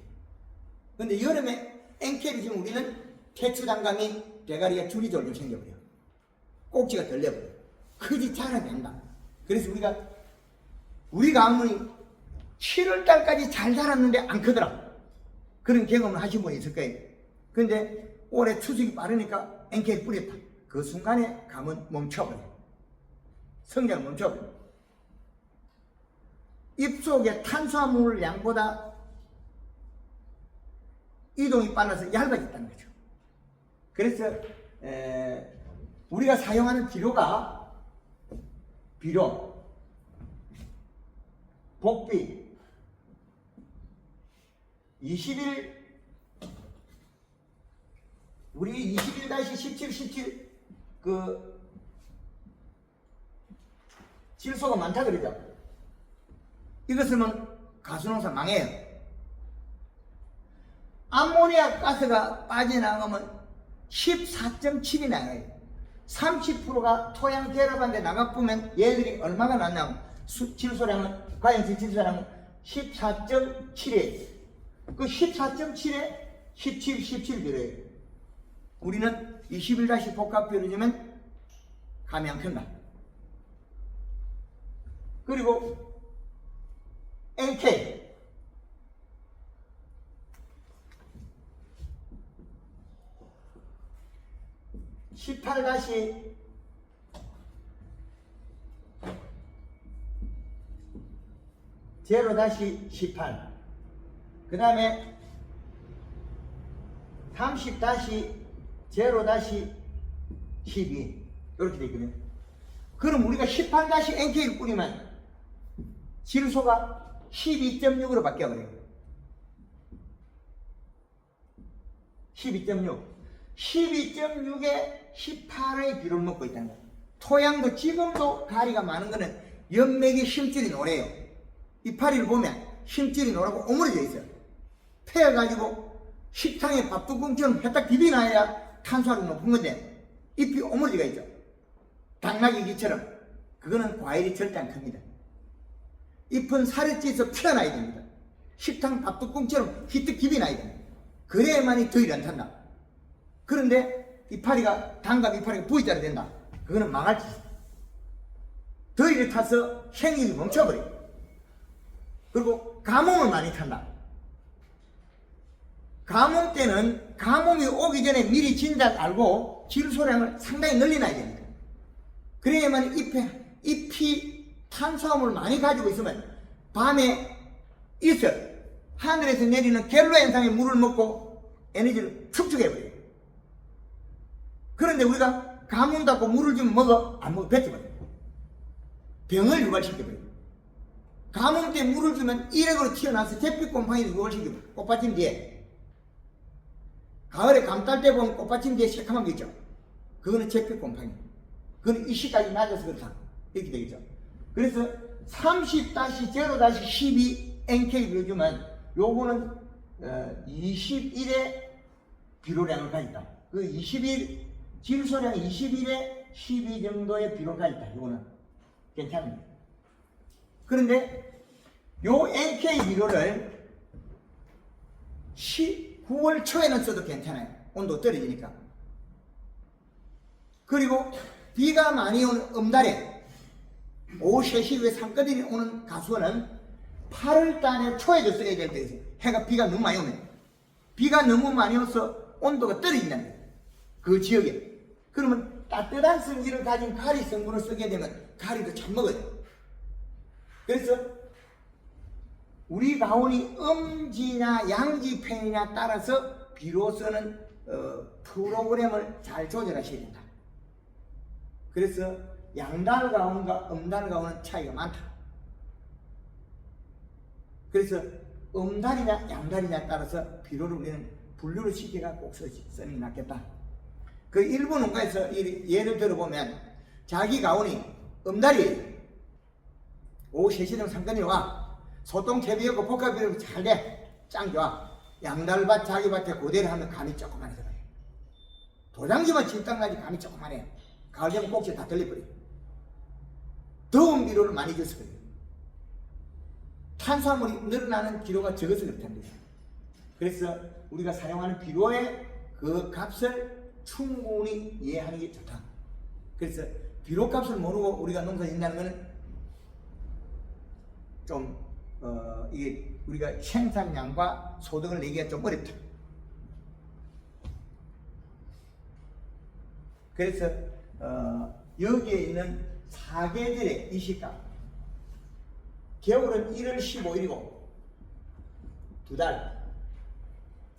근데 여름에 NK를 지금 우리는 태초 단감이 대가리가 줄이 졸졸 생겨버려요. 꼭지가 덜려버려요. 크지 자라게 한다. 그래서 우리 가문이 7월달까지 잘 자랐는데 안 크더라. 그런 경험을 하신 분이 있을 거예요. 근데 올해 추석이 빠르니까 NK를 뿌렸다. 그 순간에 가문 멈춰버려요. 성장을 멈춰버려요. 입속에 탄수화물 양보다 이동이 빨라서 얇아졌다는 거죠. 그래서 우리가 사용하는 비료가 복비 21-17 그 질소가 많다 그러죠. 이거 쓰면 가수농사 망해요. 암모니아 가스가 빠져나가면 14.7이 나가요. 30%가 토양 결합한데 나가보면 얘들이 얼마가 났냐면 질소량은 과연수 질소량은 14.7이에요. 그 14.7에 17 들어요. 우리는 21- 복합비를 주면 감이 안 큰다. 그리고 NK 18- 0-18 그 다음에 30-0-12 이렇게 되어 있거든요. 그럼 우리가 18-NK를 뿌리면 질소가 12.6으로 바뀌어버려요. 12.6에 18의 비료를 먹고 있다는 거예요. 토양도 지금도 가리가 많은 거는 연맥의 힘줄이 노래요. 이파리를 보면 힘줄이 노랗고 오므려져 있어요. 패여가지고 식탕에 밥뚜껑처럼 해딱 비비나야 탄수화물이 높은 건데 잎이 오므려져 있죠. 당나귀기처럼. 그거는 과일이 절대 안 큽니다. 잎은 살에 찌서 피어나야 됩니다. 식탕 밥뚜껑처럼 히뜩 깊이 나야 됩니다. 그래야만이 더위를 안 탄다. 그런데 이파리가 단감 이파리가 V자로 된다. 그거는 망할 짓이다. 더위를 타서 생육이 멈춰버려요. 그리고 가뭄을 많이 탄다. 가뭄 때는 가뭄이 오기 전에 미리 진작 알고 질소량을 상당히 늘려놔야 됩니다. 그래야만 잎이 탄수화물을 많이 가지고 있으면 밤에 있어요. 하늘에서 내리는 갤로 현상에 물을 먹고 에너지를 축적해버려요. 그런데 우리가 가뭄 닫고 물을 좀 먹어? 안 먹어 뱉어버려요. 병을 유발시켜버려요. 가뭄 때 물을 주면 일액으로 튀어나와서 잿빛곰팡이를 유발시켜버려요. 꽃받침 뒤에. 가을에 감 딸 때 보면 꽃받침 뒤에 새카만 게 있죠. 그거는 잿빛곰팡이. 그건 이시까지 낮아서 그렇다. 이렇게 되겠죠. 그래서 30-0-12 NK를 주면 요거는 21의 비료량을 가진다. 그 21 질소량 21에 12 정도의 비료를 가진다. 이거는 괜찮습니다. 그런데 요 NK 비료를 9월 초에는 써도 괜찮아요. 온도가 떨어지니까. 그리고 비가 많이 오는 음달에 오후 3시 이후에 산거들이 오는 가수원은 8월 달에 초에도 써야 될 때 있어요. 해가 비가 너무 많이 오면. 비가 너무 많이 와서 온도가 떨어진다는 거예요. 그 지역에. 그러면 따뜻한 성질을 가진 가리 성분을 쓰게 되면 가리도 잘 먹어요. 그래서 우리 가온이 음지냐 양지편이냐 따라서 비료 쓰는 프로그램을 잘 조절하셔야 된다. 그래서 양달 가온과 음달 가온은 차이가 많다. 그래서 음달이냐 양달이냐 따라서 비료를 우리는 분류를 시켜가 꼭 쓰는 게 낫겠다. 그 일부 농가에서 예를 들어보면 자기 가온이 음달이 오후 3시 되면 상권이 와. 소똥 채비하고 복합비로 잘 돼. 짱 좋아. 양달밭 자기 밭에 고대를 하면 감이 조그만해 들어요. 도장지만 진땅까지 감이 조그만해. 가을 되면 꼭지 다 들려버려. 더운 비료를 많이 줬을 거예요. 탄수화물이 늘어나는 비료가 적어서 그렇답니다. 그래서 우리가 사용하는 비료의 그 값을 충분히 이해하는 게 좋다. 그래서 비료 값을 모르고 우리가 농사 짓는다는 것은 좀 이게 우리가 생산량과 소득을 내기가 좀 어렵다. 그래서 여기에 있는 사계절의 이시값, 겨울은 1월 15일이고 2달,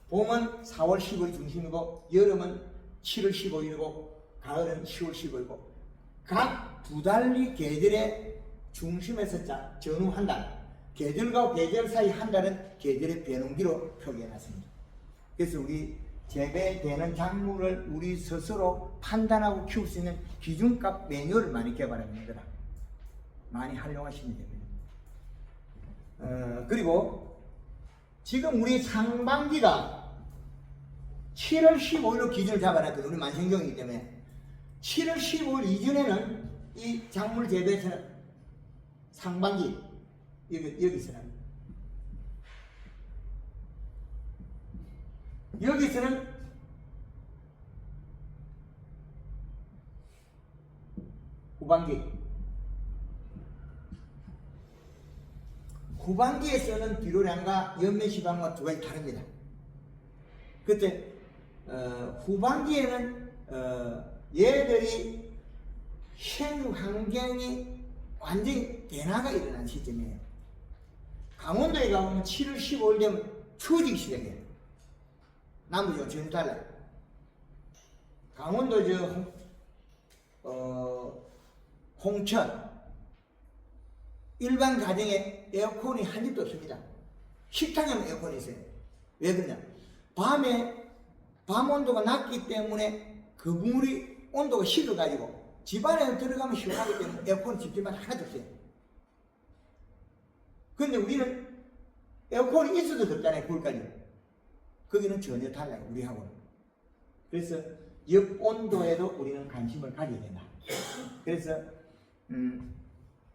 봄은 4월 15일 중심이고 여름은 7월 15일이고 가을은 10월 15일이고 각 2달이 계절의 중심에서 전후한다. 계절과 계절 사이 한 달은 계절의 변홍기로 표기해놨습니다. 그래서 우리 재배되는 작물을 우리 스스로 판단하고 키울 수 있는 기준값 매뉴얼을 많이 개발하고 있는 거다. 많이 활용하시면 됩니다. 그리고 지금 우리 상반기가 7월 15일로 기준을 잡아놨거든요. 우리 만생경이기 때문에 7월 15일 이전에는 이 작물 재배에서는 상반기 여기서는 후반기에 쓰는 비료량과 연매 시간과 두 가지 다릅니다. 그때 후반기에는 얘들이 생환경이 완전히 변화가 일어난 시점이에요. 강원도에 가보면 7월 15일 되면 추워지기 시작해요. 남부지방 전혀 달라요. 강원도 홍천 일반 가정에 에어컨이 한 집도 없습니다. 식탁에만 에어컨이 있어요. 왜 그러냐? 밤에 밤 온도가 낮기 때문에 그 물이 온도가 식어가지고 집안에 들어가면 시원하기 때문에 에어컨 집집마다 하나도 없어요. 근데 우리는 에어컨이 있어도 덥잖아요. 불까지. 거기는 전혀 달라요. 우리하고는. 그래서 엽 온도에도 우리는 관심을 가져야 된다. 그래서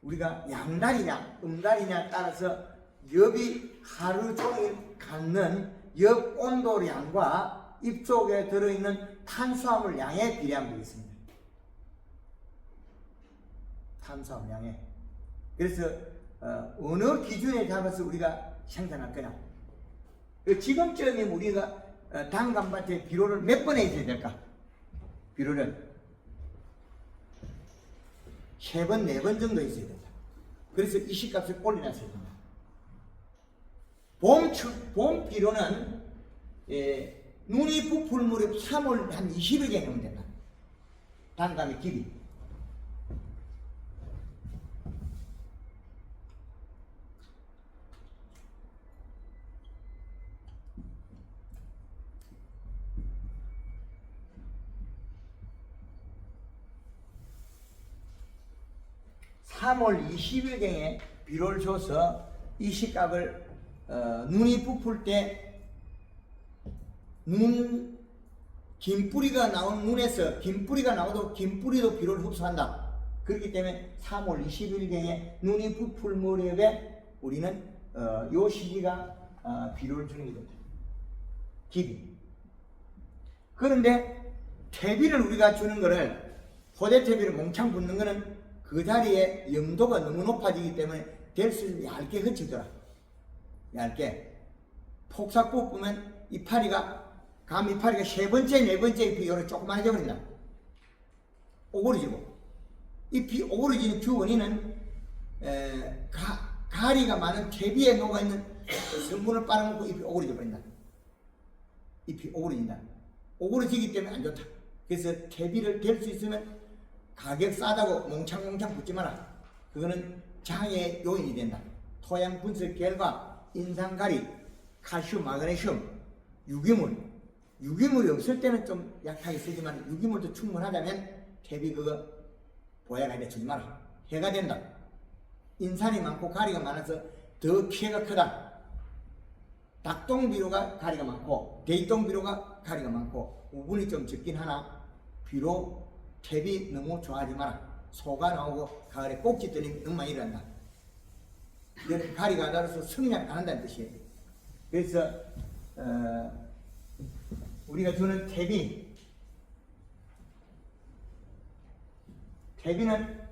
우리가 양달이냐 음달이냐 따라서 엽이 하루 종일 갖는 엽 온도량과 입 속에 들어있는 탄수화물 양에 비례한 게 있습니다. 탄수화물 양에. 그래서 어느 기준에 잡아서 우리가 생산할 거냐. 지금쯤에 우리가 단감밭에 비료를 몇 번 해줘야 될까? 비료를 3번, 4번 정도 있어야 된다. 그래서 이 시값을 올려놨어야 된다. 봄 비료는 눈이 부풀 무렵 3월 한 20일경에 하면 된다. 단감의 길이. (3월 20일경에) 비료를 줘서 이 시값을 눈이 부풀 때 긴 뿌리가 나온 눈에서 긴 뿌리가 나오도 긴 뿌리도 비료를 흡수한다. 그렇기 때문에 3월 20일경에 눈이 부풀 무렵에 우리는 요 시기가 비료를 주는 게 된다. 기비. 그런데 퇴비를 우리가 주는 거를 포대퇴비를 몽창 붓는 거는 그 자리에 염도가 너무 높아지기 때문에 될 수 있는 얇게 흩어져라. 얇게. 폭삭 뽑으면 이파리가 감 이파리가 3번째, 4번째 잎이 요렇게 조그만해져 버린다. 오그러지고. 잎이 오그러지는 주 원인은 가리가 많은 퇴비에 녹아있는 성분을 빨아먹고 잎이 오그러져 버린다. 잎이 오그러진다. 오그러지기 때문에 안 좋다. 그래서 퇴비를 댈 수 있으면 가격 싸다고 몽창몽창 붙지 마라. 그거는 장애 요인이 된다. 토양 분석 결과 인산가리, 칼슘, 마그네슘, 유기물이 없을 때는 좀 약하게 쓰지만 유기물도 충분하다면 퇴비 그거 보야가 되지 마라. 해가 된다. 인산이 많고 가리가 많아서 더 피해가 크다. 닭똥비료가 가리가 많고 대이똥비료가 가리가 많고 우분이 좀 적긴 하나 비록 탭이 너무 좋아하지 마라. 소가 나오고 가을에 꼭지들이 너무 많이 일어난다. 이렇게 가리가 달아서 성장 안 한다는 뜻이에요. 그래서 우리가 주는 탭이 태비는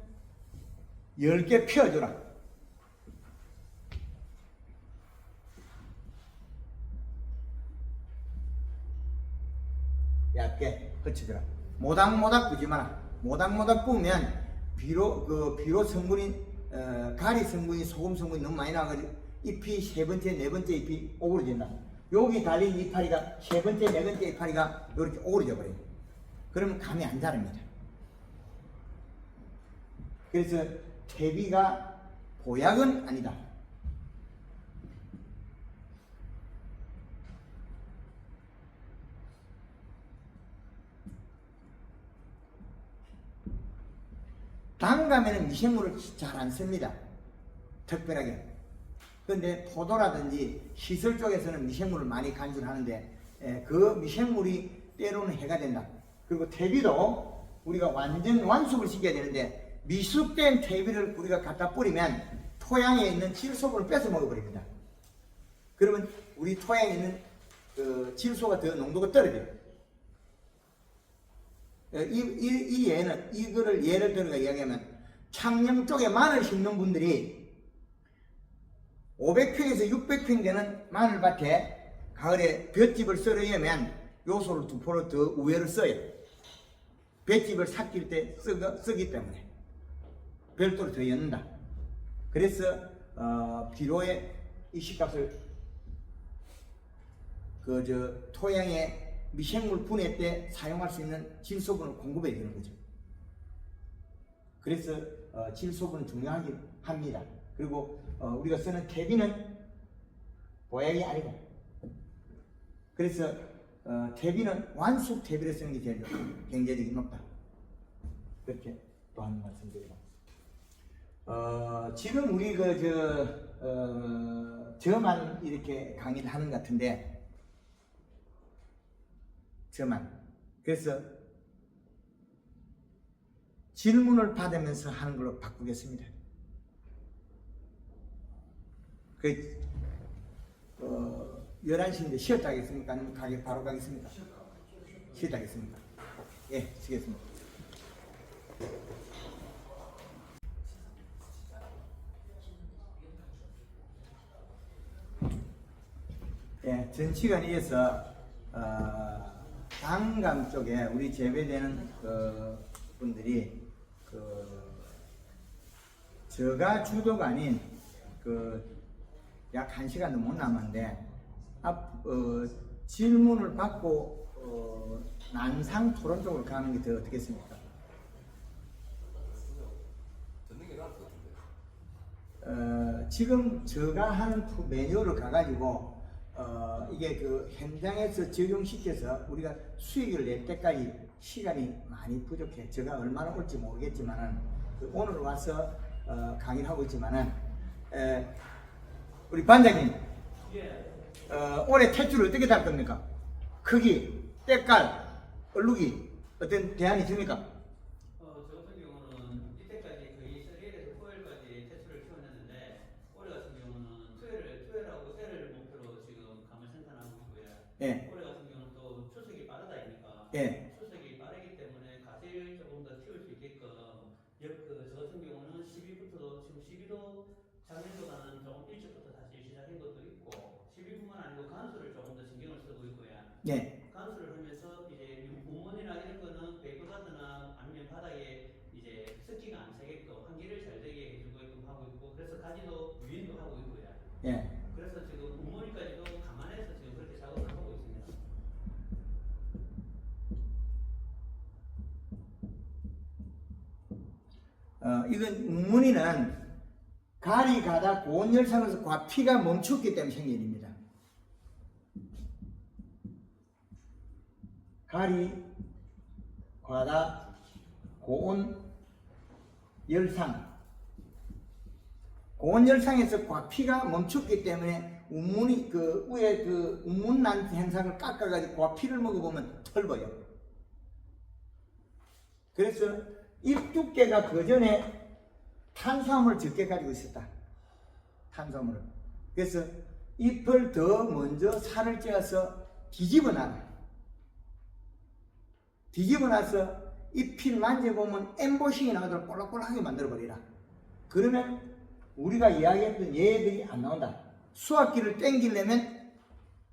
10개 펴주라. 얇게 흩어주라. 모닥모닥 부지 마라. 모닥모닥 부으면 비료 성분이 가리 성분이 소금 성분이 너무 많이 나와가지고 잎이 세 번째 네 번째 잎이 오그러진다. 여기 달린 이파리가 세 번째 네 번째 이파리가 이렇게 오그러져 버려요. 그러면 감이 안 자랍니다. 그래서 퇴비가 보약은 아니다. 단감에는 미생물을 잘 안 씁니다. 특별하게. 그런데 포도라든지 시설 쪽에서는 미생물을 많이 간주하는데 그 미생물이 때로는 해가 된다. 그리고 퇴비도 우리가 완전 완숙을 시켜야 되는데 미숙된 퇴비를 우리가 갖다 뿌리면 토양에 있는 질소분을 뺏어 먹어버립니다. 그러면 우리 토양에 있는 질소가 더 농도가 떨어져요. 이 예는 이거를 예를 들어 이야기하면 창녕 쪽에 마늘 심는 분들이 500평에서 600평 되는 마늘밭에 가을에 볏짚을 썰어야면 요소를 2% 더 우회를 써요. 볏짚을 삭힐 때 쓰기 때문에 별도로 더 엮는다. 그래서 비료의 이식값을 토양에 미생물 분해 때 사용할 수 있는 질소분을 공급해 주는 거죠. 그래서 질소분은 중요하긴 합니다. 그리고 우리가 쓰는 퇴비는 보약이 아니고 그래서 퇴비는 완숙 퇴비를 쓰는 게 제일 경제력이 높다. 그렇게 또 한 말씀 드립니다. 지금 우리 저만 이렇게 강의를 하는 것 같은데 저만. 그래서 질문을 받으면서 하는 걸로 바꾸겠습니다. 11시인데 쉬었다 하겠습니까? 아니면 바로 가겠습니까? 쉬었다 하겠습니까? 예, 쉬겠습니다. 예, 전 시간에 이어서 단감 쪽에 우리 재배되는 분들이 저가 주도가 아닌 약 1시간도 못 남았는데 질문을 받고 난상 토론 쪽으로 가는 게 더 어떻겠습니까? 듣는 게 나을 것 같은데. 지금 제가 하는 매뉴얼을 가가지고 이게 현장에서 적용시켜서 우리가 수익을 낼 때까지 시간이 많이 부족해. 제가 얼마나 올지 모르겠지만은 오늘 와서 강의를 하고 있지만은 우리 반장님 올해 퇴출을 어떻게 달 겁니까? 크기, 때깔, 얼룩이 어떤 대안이 있습니까? 저 같은 경우는 이때까지 거의 1일에서 9일까지 퇴출을 키워냈는데 올해 같은 경우는 투여하고 세를 목표로 지금 감을 생산하고 있고요. 예. 올해 같은 경우는 또 추석이 빠르다니까 예. 추석이 빠르기 때문에 가지를 조금 더 키울 수 있게끔 저 같은 경우는 12부터도 지금 12도 작년보다는 조금 일찍부터 다시 시작한 것도 있고 12뿐만 아니고 간수를 조금 더 신경을 쓰고 있고요. 네. 간수를 하면서 이제 문문이나 이런 거는 베이커가드나 아니면 바닥에 이제 습기가 안 새게끔 환기를 잘 되게 해주고 하고 있고 그래서 가지도 유인도 하고 있고요. 예. 그래서 지금 문문이까지도 감안해서 지금 그렇게 작업을 하고 있습니다. 이건 문문이는 가리 가다 고온열상에서 과피가 멈췄기 때문에 생긴 일입니다. 가리 가다 고온 열상. 고온열상에서 과피가 멈췄기 때문에 운문이 그 위에 그 운문난 현상을 깎아가지고 과피를 먹어보면 털어요. 그래서 잎 두께가 그 전에 탄수화물을 적게 가지고 있었다. 탄수화물을. 그래서 잎을 더 먼저 살을 쪄서 뒤집어 놔라. 뒤집어 놔서 잎을 만져보면 엠보싱이 나오도록 볼록볼록하게 만들어버리라. 그러면 우리가 이야기했던 얘들이 안 나온다. 수확기를 땡기려면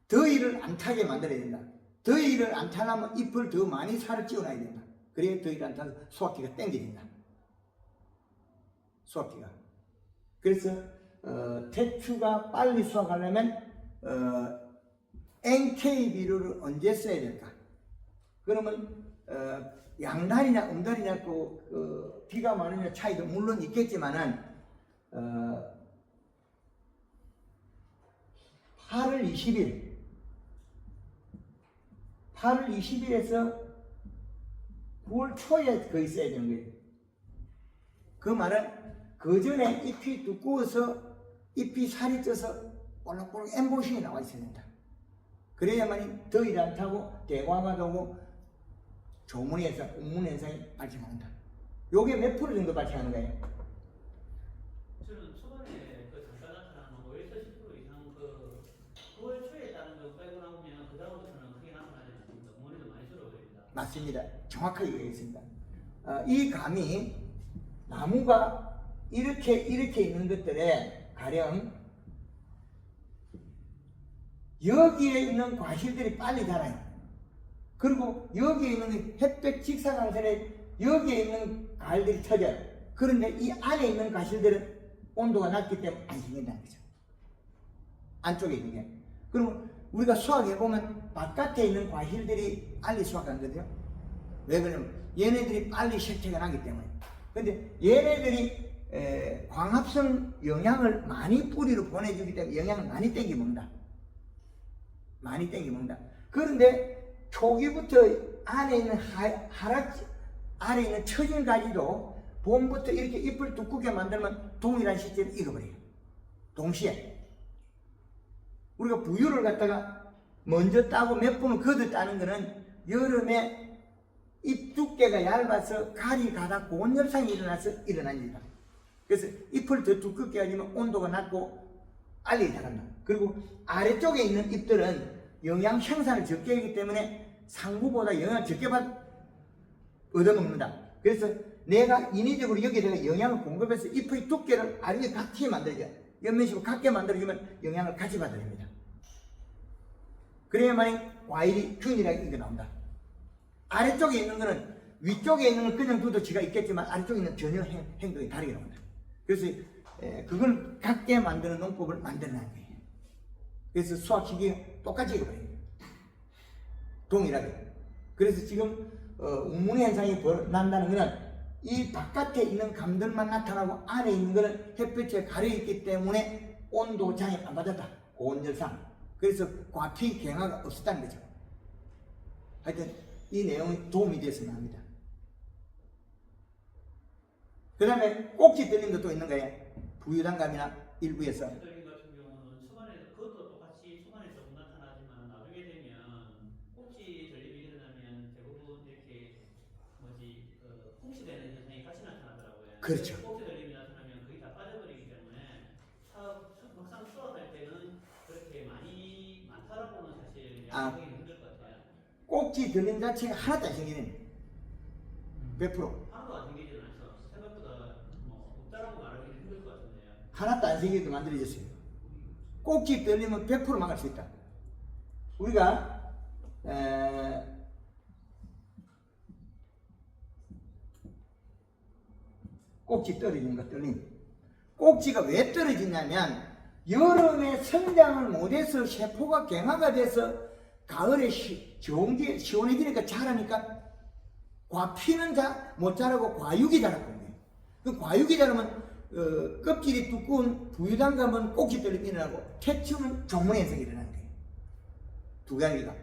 더위를 안 타게 만들어야 된다. 더위를 안 타려면 잎을 더 많이 살을 찌워놔야 된다. 그래야 더위를 안 타서 수확기가 땡겨진다. 수확기가. 그래서 태추가 빨리 수확하려면 NK 비료를 언제 써야 될까? 그러면 양달이냐 음달이냐 비가 많으냐 차이도 물론 있겠지만은 8월 20일에서 9월 초에 거의 써야 되는 거예요. 그 말은 그 전에 잎이 두꺼워서 잎이 살이 쪄서 볼록볼록 엠보싱이 나와 있어야 된다. 그래야만이 더위를 안 타고 대과가 되고 조문 현상, 운문 현상이 발생한다. 요게 몇 프로 정도 발생하는 거예요? 저는 초반에 그 잠깐 나타나는 5에서 10% 이상 그 9월 초에 따른 거 빼고 나오면 그 다음부터는 크게 나타나지 않습니다. 어머니도 많이 줄어버립니다. 맞습니다. 정확하게 얘기했습니다. 이 감이 나무가 이렇게 있는 것들에 가령 여기에 있는 과실들이 빨리 자라요. 그리고 여기에 있는 햇볕 직사광선에 여기에 있는 가을들이 터져요. 그런데 이 안에 있는 과실들은 온도가 낮기 때문에 안 생긴다는 거죠. 안쪽에 있는 게. 그럼 우리가 수확해보면 바깥에 있는 과실들이 빨리 수확하거든요. 왜 그러냐면 얘네들이 빨리 색채가 나기 때문에. 근데 얘네들이 광합성 영양을 많이 뿌리로 보내주기 때문에 영양을 많이 땡겨 먹는다. 많이 땡겨 먹는다. 그런데 초기부터 안에 있는 안에 있는 처진 가지도 봄부터 이렇게 잎을 두껍게 만들면 동일한 시점에 익어버려요. 동시에. 우리가 부유를 갖다가 먼저 따고 몇 번을 걷어 따는 거는 여름에 잎 두께가 얇아서 가리 가다 고온열상이 일어나서 일어난 일이다. 그래서 잎을 더 두껍게 하면 온도가 낮고 빨리 자란다. 그리고 아래쪽에 있는 잎들은 영양 생산을 적게 하기 때문에 상부보다 영양을 적게 얻어먹는다. 그래서 내가 인위적으로 여기다가 영양을 공급해서 잎의 두께를 아래에 같이 만들죠. 옆면식으로 같게 만들어주면 영양을 같이 받아냅니다. 그래야만이 과일이 균일하게 익어 나온다. 아래쪽에 있는 거는 위쪽에 있는 건 그냥 둬도 지가 있겠지만 아래쪽에 있는 전혀 행동이 다르게 나온다. 그래서 그걸 같게 만드는 농법을 만들어내는 거예요. 그래서 수확 시기가 똑같이 익어버려요. 동일하게. 그래서 지금 운문 현상이 난다는 것은 이 바깥에 있는 감들만 나타나고 안에 있는 것은 햇볕에 가려있기 때문에 온도 장애 안 받았다. 고온열상. 그래서 과피 경화가 없었다는 거죠. 하여튼 이 내용이 도움이 됐으면 합니다. 그 다음에 꼭지 들림도 또 있는 거예요. 부유단감이나 일부에서. 꼭지 같은 경우는 초반에 그것도 똑같이 초반에 조금 나타나지만 나중에 되면 꼭지 들림이 일어나면 대부분 이렇게 홍시되는 현상이 같이 나타나더라고요. 그렇죠. 꼭지 들림이 나타나면 거의 다 빠져버리기 때문에 막상 수확할 때는 그렇게 많다라고는 사실 양성이 힘들 것 같아요. 꼭지 들림 자체가 하나도 안 생기는 100%. 하나도 안 생기지는 않죠. 생각보다 없다라고 말하기는 힘들 것 같은데요. 하나도 안 생기게 만들어졌어요. 꼭지 들리면 100% 막을 수 있다. 우리가 꼭지 떨어지는 거 떨림. 꼭지가 왜 떨어지냐면 여름에 성장을 못해서 세포가 경화가 돼서 가을에 시원해지니까 자라니까 과피는 못 자라고 과육이 자라는 거예요. 그 과육이 자라면 껍질이 두꺼운 부유단감은 꼭지 떨림이 일어나고 태추는 종문 현상이 일어나는 거예요. 두 가지가.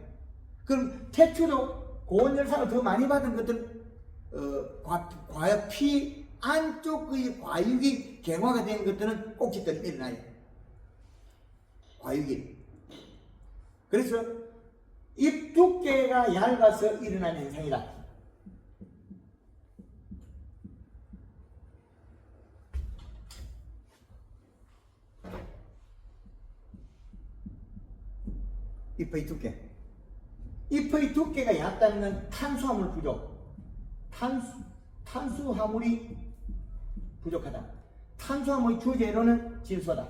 그럼 태추도 고온열상을 더 많이 받은 것들은 안쪽의 과육이 경화가 된 것들은 꼭지들이 일어나요. 과육이. 그래서 입 두께가 얇아서 일어나는 현상이다. 잎의 두께. 잎의 두께가 얇다는 건 탄수화물 부족. 탄수화물이 부족하다. 탄수화물 주재료는 질소다.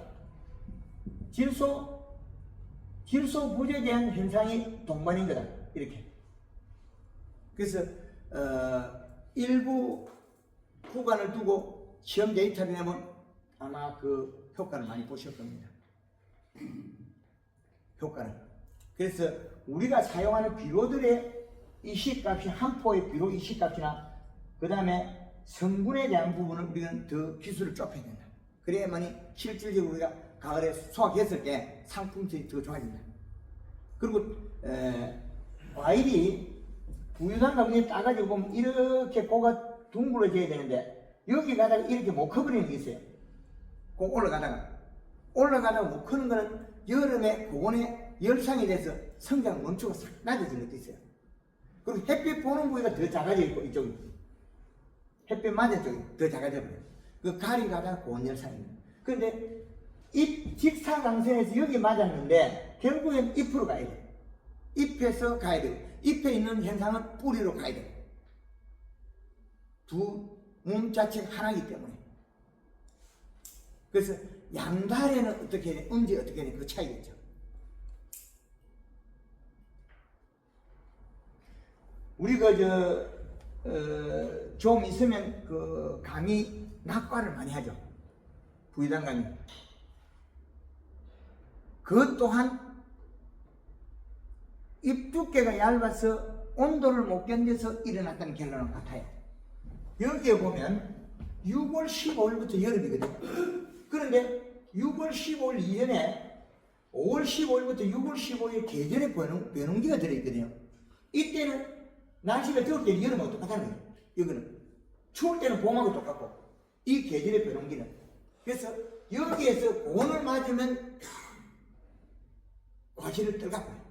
질소 부족에 대한 현상이 동반인 거다. 이렇게. 그래서 일부 구간을 두고 시험 데이터를 내면 아마 그 효과를 많이 보실 겁니다. 효과는. 그래서 우리가 사용하는 비료들의 이식값이 한 포의 비료 이식값이나 그 다음에 성분에 대한 부분을 우리는 더 기술을 좁혀야 된다. 그래야만이 실질적으로 우리가 가을에 수확했을 때 상품성이 더 좋아진다. 그리고 과일이 우유당과 그냥 따가지고 보면 이렇게 고가 둥글어져야 되는데 여기 가다가 이렇게 못 커버리는 게 있어요. 꼭 올라가다가 못 크는 거는 여름에 고온에 열상이 돼서 성장 멈추고 싹 낮아진 것도 있어요. 그리고 햇빛 보는 부위가 더 작아져 있고 이쪽이 햇빛 맞은 쪽이 더 작아져 버려요. 그 가리 가다가 고온 열상입니다. 그런데 잎 직사광선에서 여기 맞았는데 결국엔 잎으로 가야 돼요. 잎에서 가야 돼요. 잎에 있는 현상은 뿌리로 가야 돼요. 두 몸 자체가 하나이기 때문에. 그래서 양달에는 어떻게 해야 돼? 음지 어떻게 해야 돼? 그 차이겠죠. 우리 좀 있으면 그 감이 낙과를 많이 하죠. 부위당 감이. 그것 또한 잎 두께가 얇아서 온도를 못 견뎌서 일어났다는 결론은 같아요. 여기에 보면 6월 15일부터 여름이거든요. 그런데 6월 15일 이전에 5월 15일부터 6월 15일 계절의 변홍기가 들어있거든요. 이때는 날씨가 더울 때는 여름하고 똑같다는 거예요. 이거는 추울 때는 봄하고 똑같고 이 계절의 변홍기는. 그래서 여기에서 고온을 맞으면 과실을 떨어가고요.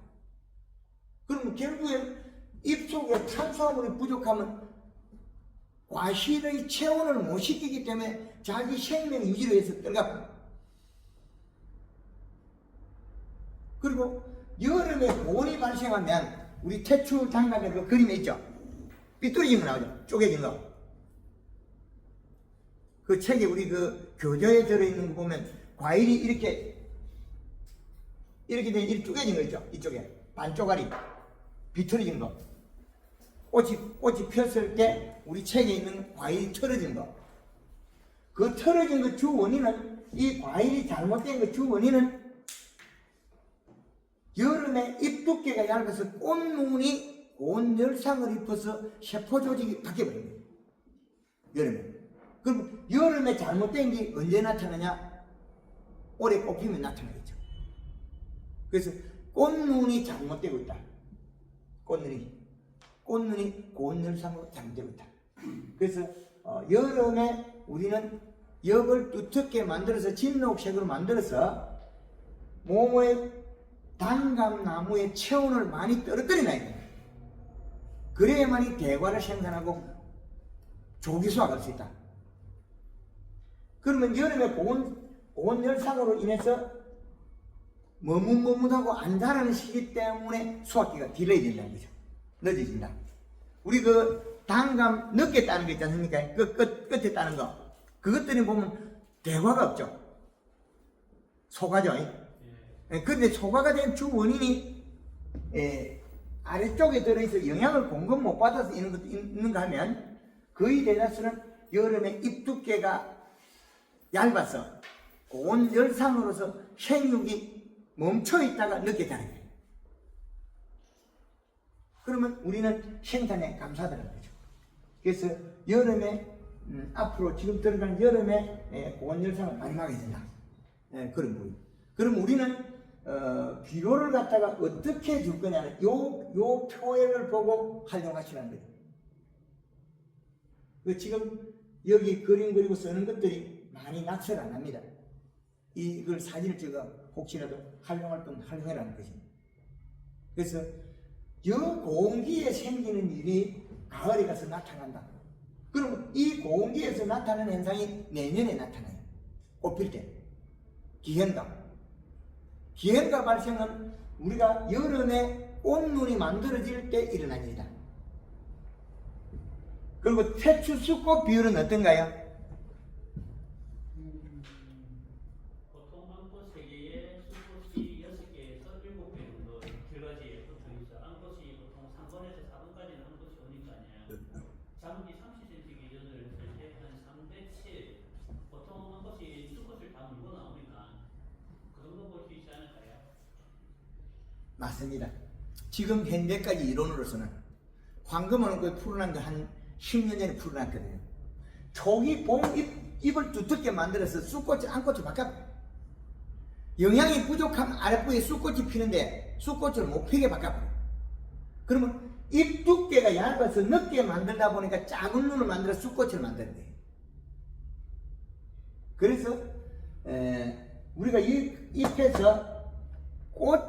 그러면 결국엔 입속에 탄수화물이 부족하면 과실의 체온을 못 시키기 때문에 자기 생명 유지를 위해서 떨어가고요. 그리고 여름에 고온이 발생하면 우리 태출 장갑에 그 그림에 있죠? 삐뚤어진 거 나오죠? 쪼개진 거. 그 책에 우리 그 교재에 들어있는 거 보면 과일이 이렇게 된 이렇게 쪼개진 거 있죠? 이쪽에 반쪼가리 비틀어진 거. 꽃이 폈을 때 우리 책에 있는 과일이 털어진 거. 그 털어진 그 주 원인은 이 과일이 잘못된 그 주 원인은 여름에 잎 두께가 얇아서 꽃눈이 고온 열상을 입어서 세포 조직이 바뀌어버린 거예요. 여름에. 그럼 여름에 잘못된 게 언제 나타나냐? 올해 꽃 피면 나타나겠죠. 그래서 꽃눈이 잘못되고 있다. 꽃눈이 고온 열상으로 잘못되고 있다. 그래서 여름에 우리는 엽을 두텁게 만들어서 진녹색으로 만들어서 모모의 단감나무의 체온을 많이 떨어뜨려놔야 돼요. 그래야만이 대과를 생산하고 조기 수확할 수 있다. 그러면 여름에 고온 열상으로 인해서 머뭇머뭇하고 안 자라는 시기 때문에 수확기가 딜레이 된다는 거죠. 늦어진다. 우리 그 단감 늦게 따는 거 있지 않습니까? 끝에 따는 거. 그것들이 보면 대과가 없죠. 소과죠. 그런데 소과가 된 주 원인이 아래쪽에 들어있어 영양을 공급 못 받아서 이런 것도 있는가 하면 거의 대다수는 여름에 잎 두께가 얇아서 고온 열상으로서 생육이 멈춰 있다가 늦게 자라게 돼요. 그러면 우리는 생산에 감사하다는 거죠. 그래서 여름에 앞으로 지금 들어가는 여름에 고온 열상을 많이 막아야 된다. 그런 부분. 그럼 우리는 비료를 갖다가 어떻게 줄 거냐는 요 표현을 보고 활용하시라는 거죠. 지금 여기 그림 그리고 쓰는 것들이 많이 낙설 안 합니다. 이걸 사진을 찍어 혹시라도 활용할 건 활용해라는 것입니다. 그래서 여고온기에 생기는 일이 가을에 가서 나타난다. 그럼 이 고온기에서 나타나는 현상이 내년에 나타나요. 꽃 필 때. 기현가. 기현가 발생은 우리가 여름에 꽃눈이 만들어질 때 일어난 일이다. 그리고 태추 수꽃 비율은 어떤가요? 보통 암꽃 3개에 수꽃이 6개에서 7개 정도 결과지에 붙어 있어. 암꽃이 보통 3번에서 4번까지는 암꽃이 오는 거 아니에요. 잠기 30cm 기준으로 했을 때 한 3대 7. 보통 암꽃이 수꽃을 다 물고 나오니까 그 정도 볼 수 있지 않을까요? 맞습니다. 지금 현재까지 이론으로서는 황금은 그 풀어난 거한 10년 전에 풀어놨거든요. 초기 봄 잎을 두텁게 만들어서 쑥꽃이 암꽃을 바꿔. 영양이 부족한 아랫부에 쑥꽃이 피는데 쑥꽃을 못 피게 바꿔버려. 그러면 잎 두께가 얇아서 늦게 만들다 보니까 작은 눈을 만들어 쑥꽃을 만드는 거예요. 그래서 우리가 이 잎에서 꽃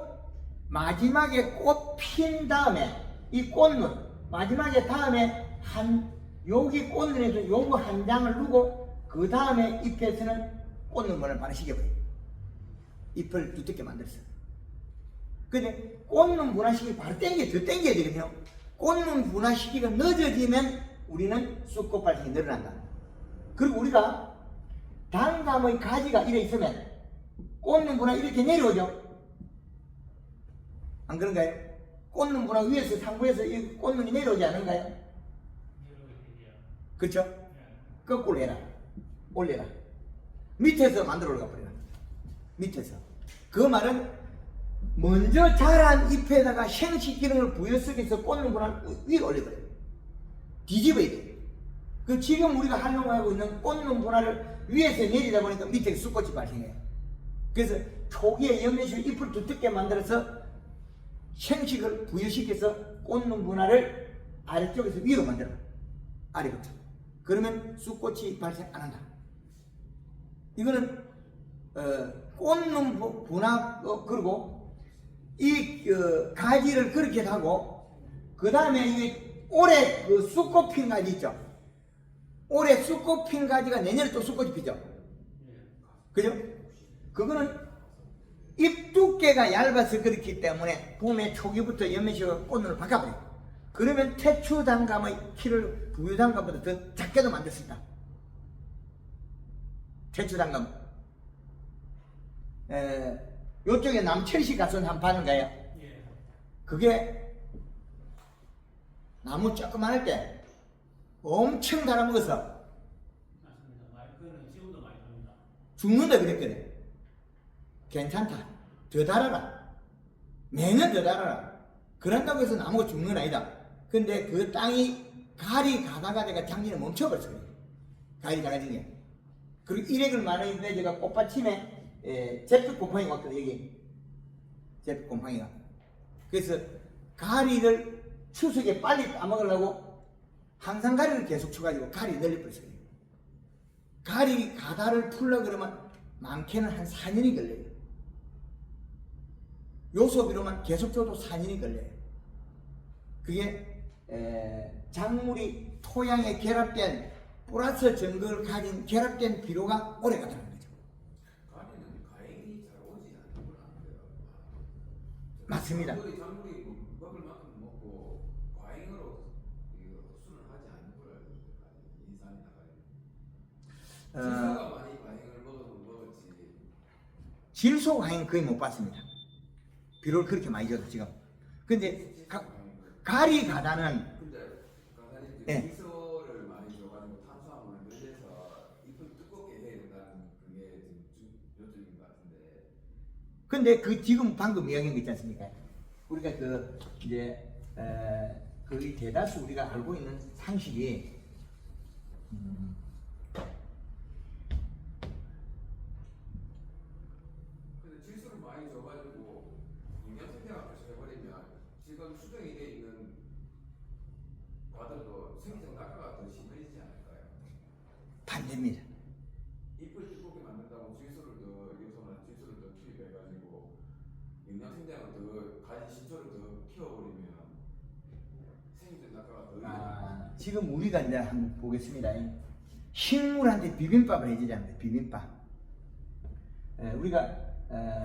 마지막에 꽃 핀 다음에 이 꽃눈 마지막에 다음에 여기 꽃눈에서 요거 한 장을 누고 그 다음에 잎에서는 꽃눈물을 반응시켜버려요. 잎을 두텁게 만들었어. 근데 꽃눈 분화시기 바로 더 당겨야 되거든요. 꽃눈 분화시기가 늦어지면 우리는 쑥꽃 발생이 늘어난다. 그리고 우리가 단감의 가지가 이래 있으면 꽃눈 분화 이렇게 내려오죠. 안 그런가요? 꽃눈 분화 위에서 상부에서 이 꽃눈이 내려오지 않은가요? 그렇죠? 거꾸로 해라. 올려라. 밑에서 만들어 올라가 버려라. 밑에서. 그 말은 먼저 자란 잎에다가 생식 기능을 부여시켜서 꽃눈 분화를 위에 올려버려요. 뒤집어야 돼요. 그 지금 우리가 활용하고 있는 꽃눈 분화를 위에서 내리다 보니까 밑에 쑥꽃이 발생해요. 그래서 초기에 연면식을 잎을 두텁게 만들어서 생식을 부여시켜서 꽃눈 분화를 아래쪽에서 위로 만들어. 아래부터. 그러면 쑥꽃이 발생 안 한다. 이거는 꽃눈 분화 그리고 이 가지를 그렇게 하고 그 다음에 이게 올해 그 쑥꽃 핀 가지 있죠. 올해 쑥꽃 핀 가지가 내년에 또 쑥꽃이 피죠. 그죠? 그거는 잎 두께가 얇아서 그렇기 때문에 봄의 초기부터 연면식으로 꽃눈을 바꿔버려요. 그러면 태추 단감의 키를 부유 단감보다 더 작게도 만들 수 있다. 태추 단감. 요쪽에 남철시 가서 한번 봤는가요? 예. 그게 나무 조그만할 때 엄청 달아먹어서 맞습니다. 그거는 지금도 많이 합니다. 죽는다 그랬거든. 괜찮다. 더 달아라. 매년 더 달아라. 그런다고 해서 나무가 죽는 건 아니다. 근데 그 땅이 가리 가다가 내가 작년에 멈춰버렸어요. 가리 가다진 게. 그리고 일액을 많이 제가 꽃받침에 제빛 곰팡이가 왔거든, 여기. 제빛 곰팡이가. 그래서 가리를 추석에 빨리 따먹으려고 항상 가리를 계속 쳐가지고 가리 늘려버렸어요. 가리 가다를 풀려 그러면 많게는 한 4년이 걸려요. 요소비로만 계속 줘도 4년이 걸려요. 그게 작물이 토양에 결합된 플러스 정글을 가진 결합된 비료가 오래 가더라는 거죠. 가리는 과잉이 잘 오지 않는 걸 아는데요. 맞습니다. 작물이 먹을 만큼 먹고 과잉으로 흡수를 하지 않는 걸 알고 있어요. 인삼이나 가리. 질소가 많이 과잉을 먹었지. 질소 과잉 거의 못 봤습니다. 비료를 그렇게 많이 줘도 지금. 근데 가리 가다는 근데 가사님 예. 질소를 많이 줘가지고 탄수화물을 늘려서 잎을 두껍게 해야 된다는 그게 지금 요점인 것 같은데. 근데 그 지금 방금 이야기한 거 있지 않습니까? 우리가 이제 거의 대다수 우리가 알고 있는 상식이 근데 질소를 많이 줘가지고 영양 생태가 해버리면 지금 수정이 돼 있는 과들도 생기적 낙하가 더 심해지지 않을까요? 반대입니다. 잎을 두껍게 만든다고 질소를 더 요소나 질소를 더 투입해가지고 영양 성장을 더 가진 신초를 더 키워버리면 생존 낙하가 더 일어나. 지금 우리가 이제 한번 보겠습니다. 식물한테 비빔밥을 해주자는 비빔밥. 우리가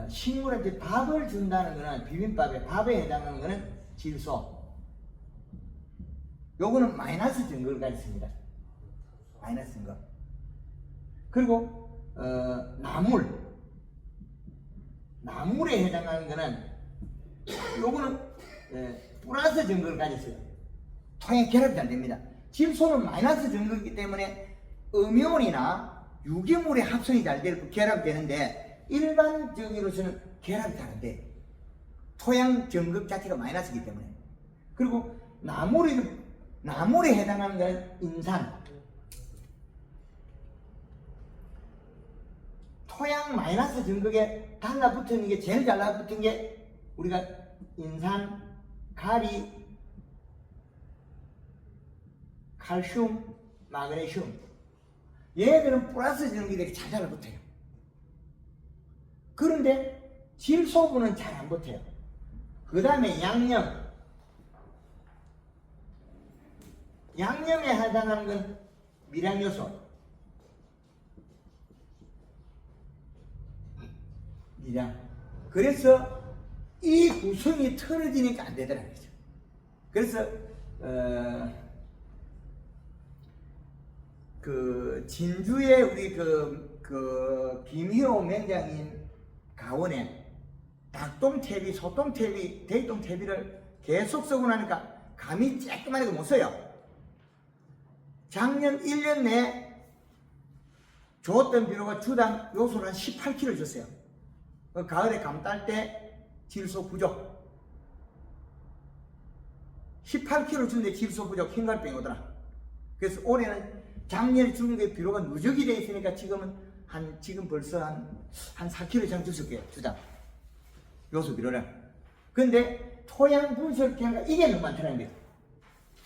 식물한테 밥을 준다는 거는 비빔밥에 밥에 해당하는 거는 질소. 요거는 마이너스 증거를 가졌습니다. 마이너스 증거. 그리고 나물에 해당하는 거는 요거는 플러스 증거를 가졌어요. 토양 결합이 잘 됩니다. 질소는 마이너스 증거이기 때문에 음이온이나 유기물의 합성이 잘 되고 결합이 되는데 일반적으로서는 결합이 잘 안 돼요. 토양 정극 자체가 마이너스이기 때문에. 그리고 나물에 해당하는 것은 인산. 토양 마이너스 정극에 달라붙는 게 제일 달라붙은 게 우리가 인산, 가리, 칼슘, 마그네슘. 얘들은 플러스 정극이 되게 잘 달라붙어요. 그런데 질소분은 잘 안 붙어요. 그 다음에 양념에 해당하는 건 미량요소. 미량. 그래서 이 구성이 틀어지니까 안 되더라고요. 그래서 그 진주에 우리 그 김희호 맹장인 가원에 닭똥태비, 소똥태비, 대똥태비를 계속 쓰고 나니까 감이 쬐끄만하게 못 써요. 작년 1년 내에 줬던 비료가 주당 요소를 한 18kg 줬어요. 가을에 감 딸 때 질소 부족. 18kg 주는데 질소 부족, 흰갈병이 오더라. 그래서 올해는 작년에 주는 게 비료가 누적이 돼 있으니까 지금 벌써 한 4kg 이상 줬을 거예요, 주당. 요소 비료를. 근데 토양 분석기가 이게 너무 많다는 거예요.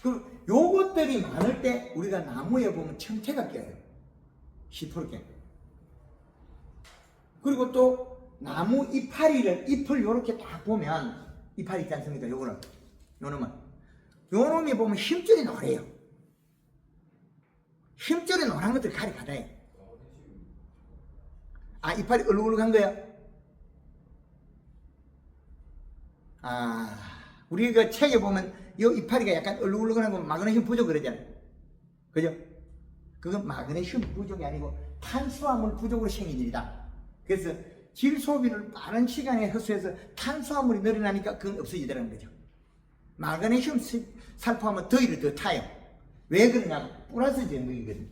그 요것들이 많을 때 우리가 나무에 보면 청태가 껴요. 10% 껴요. 그리고 또 나무 잎을 요렇게 딱 보면 이파리 있지 않습니까? 요거는 요놈이 보면 힘줄이 노래요. 힘줄이 노란 것들이 가리 가다요. 이파리 얼룩얼룩한 거야? 우리 그 책에 보면 이 이파리가 약간 얼룩얼룩한 건 마그네슘 부족 그러잖아요. 그죠? 그건 마그네슘 부족이 아니고 탄수화물 부족으로 생긴 일이다. 그래서 질소비를 빠른 시간에 흡수해서 탄수화물이 늘어나니까 그건 없어지더라는 거죠. 마그네슘 살포하면 더위를 더 타요. 왜 그러냐면 플러스 전극이거든요.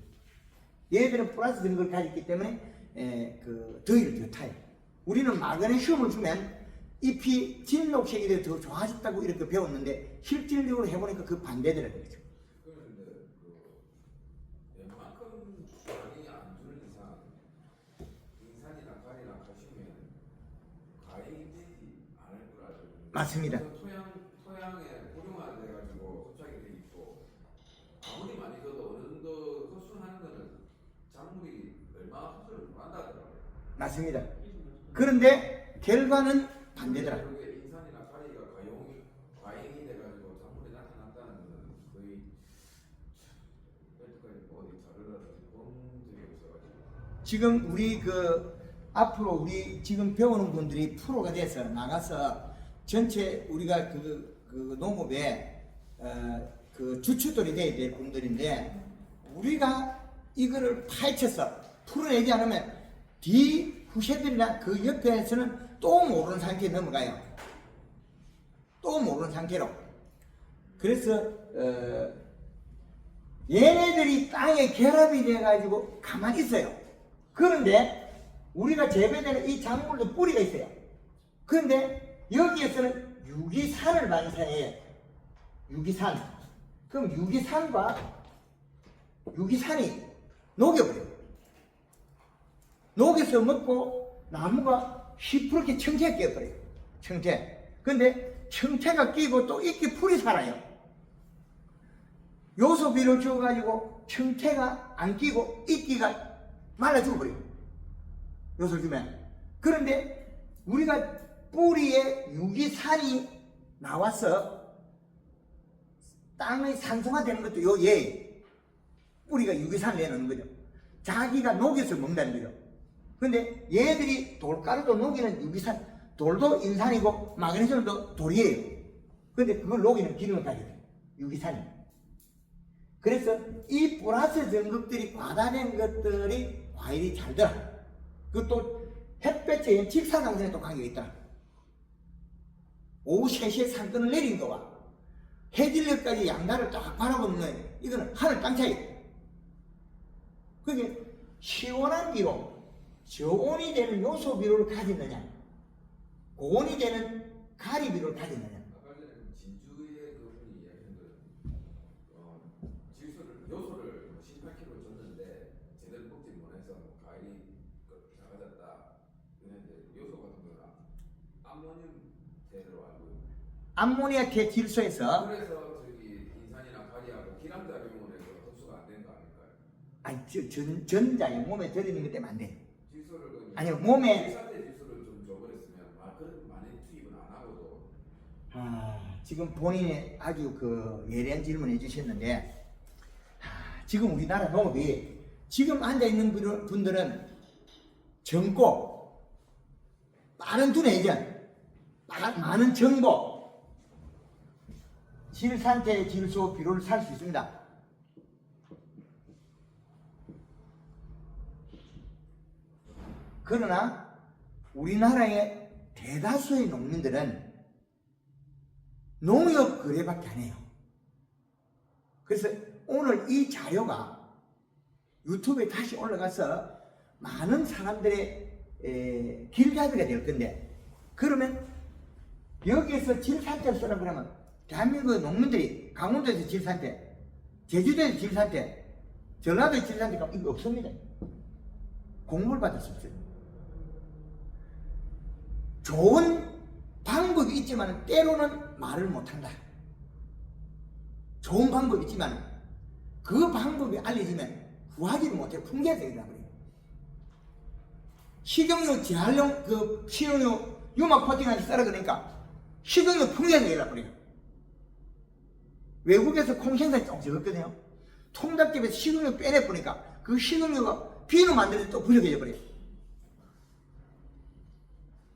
얘들은 플러스 전극을 가졌기 때문에 그 더위를 더 타요. 우리는 마그네슘을 주면 잎이 진녹색이 되어 더 좋아졌다고 이렇게 배웠는데 실질적으로 해보니까 그 반대더라고요. 그런데 웬만큼 많이 안 주는 이상 인산이나 가리나 칼슘은 과잉이 되지 않을 거라. 맞습니다. 토양에 고정화돼가지고 흡착이 돼 있고 아무리 많이 줘도 어느 정도 흡수하는 거는 작물이 얼마 흡수를 못 한다더라고요. 맞습니다. 그런데 결과는 반대더라고요. 인산이나 가리가 과잉이 돼가지고 작물이 나타난다는 것은 거의 여태까지 어디 자료라든지 본 적이 없어가지고. 지금 우리 앞으로 우리 지금 배우는 분들이 프로가 돼서 나가서 전체 우리가 그 농업에 그 주축들이 돼야 될 분들인데 우리가 이거를 파헤쳐서 풀어내지 않으면 뒤 후세들이나 그 옆에서는 또 모르는 상태에 넘어가요. 또 모르는 상태로. 그래서 얘네들이 땅에 결합이 돼가지고 가만히 있어요. 그런데 우리가 재배되는 이 작물도 뿌리가 있어요. 그런데 여기에서는 유기산을 방사해요. 유기산. 그럼 유기산이 녹여버려요. 녹여서 먹고 나무가 시퍼렇게 청태가 끼어버려요. 청태. 근데 청태가 끼고 또 이렇게 풀이 살아요. 요소비를 주어가지고 형태가 안 끼고 이끼가 말라 죽어버려요. 요소를 주면. 그런데 우리가 뿌리에 유기산이 나와서 땅의 산소가 되는 것도 요 예. 뿌리가 유기산을 내놓는 거죠. 자기가 녹여서 먹는다는 거죠. 근데 얘들이 돌가루도 녹이는 유기산, 돌도 인산이고 마그네슘도 돌이에요. 근데 그걸 녹이는 기능을 가지고 있어요. 유기산이. 그래서 이 플러스 전극들이 과다된 것들이 과일이 잘 들어. 그것도 햇볕에 직사광선에 또 관계가 있더라. 오후 3시에 상권을 내린 거와 해질녘까지 양날을 딱 바라보는 거예요. 이거는 하늘 땅 차이. 그게 시원한 비로 저온이 되는 요소 비료를 가졌느냐, 고온이 되는 가리 비료를 가졌느냐. 아까 전에 진주의 그분이 이야기한 질소를 요소를 18kg 줬는데 제대로 먹지 못해서 과일이 작아졌다. 그런데 요소 같은 거는 암모늄 제대로 알고 있는. 암모니아 질소에서 그래서 저기 인산이나 가리하고 기남작용으로 해서 흡수가 안 되는 거 아닐까요? 아니 전자에 몸에 들어있는 것 때문에 안 돼. 질소를 아니요, 몸에 일산대 질소를 좀 줘버렸으면 그렇게 많이 투입은 안 하고도. 지금 본인이 아주 그 예리한 질문을 해주셨는데, 지금 우리나라 농업이 지금 앉아있는 분들은 젊고 빠른 두뇌 이전, 많은 정보, 질산태, 질소, 비료를 살 수 있습니다. 그러나 우리나라의 대다수의 농민들은 농협 거래밖에 안 해요. 그래서 오늘 이 자료가 유튜브에 다시 올라가서 많은 사람들의 길잡이가 될 건데, 그러면 여기에서 질산태를 쓰라 그러면 대한민국 농민들이 강원도에서 질산태, 제주도에서 질산태, 전라도에서 질산태가 이거 없습니다. 공부를 받을 수 없어요. 좋은 방법이 있지만 때로는 말을 못한다. 좋은 방법이 있지만 그 방법이 알려지면 구하지를 못해 풍계에서 일어나버려요. 식용유 재활용 식용유 유막 코팅하지 썰어 그러니까 식용유 풍계에서 일어나버려요. 외국에서 콩 생산이 조금 적었거든요. 통닭집에서 식용유 빼내보니까 그 식용유가 비누 만들 때 또 부족해져 버려요.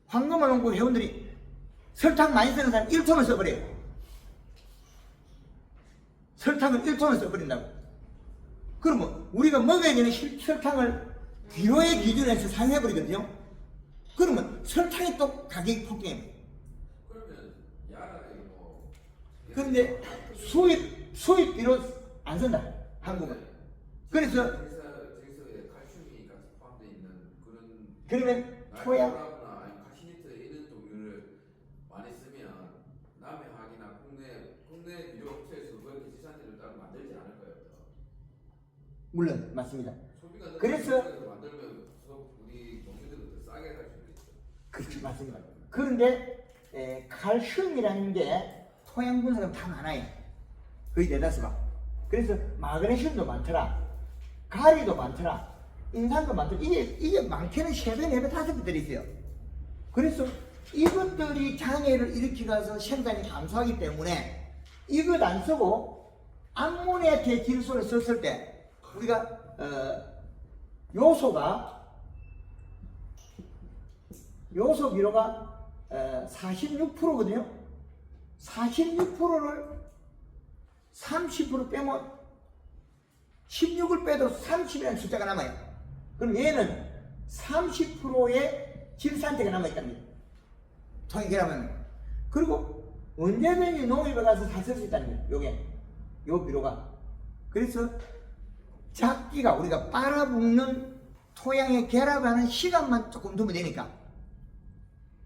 황금을 농구 회원들이 설탕 많이 쓰는 사람 1톤을 써버려요. 설탕을 1톤을 써버린다고. 그러면 우리가 먹어야 되는 설탕을 비료의 기준에서 사용해버리거든요. 그러면 설탕이 또 가격이 폭등해요. 그러면 야라에 뭐. 그런데 수입 비료 안 쓴다, 한국은. 그래서 질소에 칼슘이 같이 포함되어 있는 그런. 그러면 토양 나이트라나 아니면 카시니트 이런 종류를 많이 쓰면 남해학이나 국내 비료 업체에서 그렇게 지산제를 따로 만들지 않을까요? 물론 맞습니다. 소비가 그래서 만들면 우리 농민들은 더 싸게 살 수 있죠. 그렇죠, 맞습니다. 그런데 칼슘이라는 게 토양 분석은 다 많아요. 거의 대다수가. 그래서 마그네슘도 많더라, 가리도 많더라, 인산도 많더라. 이게 많게는 3배, 4배, 5배 들어있어요. 그래서 이것들이 장애를 일으키면서 생산이 감소하기 때문에 이것 안 쓰고 암모니아 질소를 썼을 때 우리가 요소 비료가 46%거든요. 46%를 30% 빼면 16을 빼도 30이라는 숫자가 남아요. 그럼 얘는 30%의 질산태가 남아있다는 거예요. 통계라면. 그리고 언제든지 농협에 가서 다 쓸 수 있다는 거예요. 요게, 요 비료가. 그래서 작기가 우리가 빨아붓는 토양에 결합하는 시간만 조금 두면 되니까.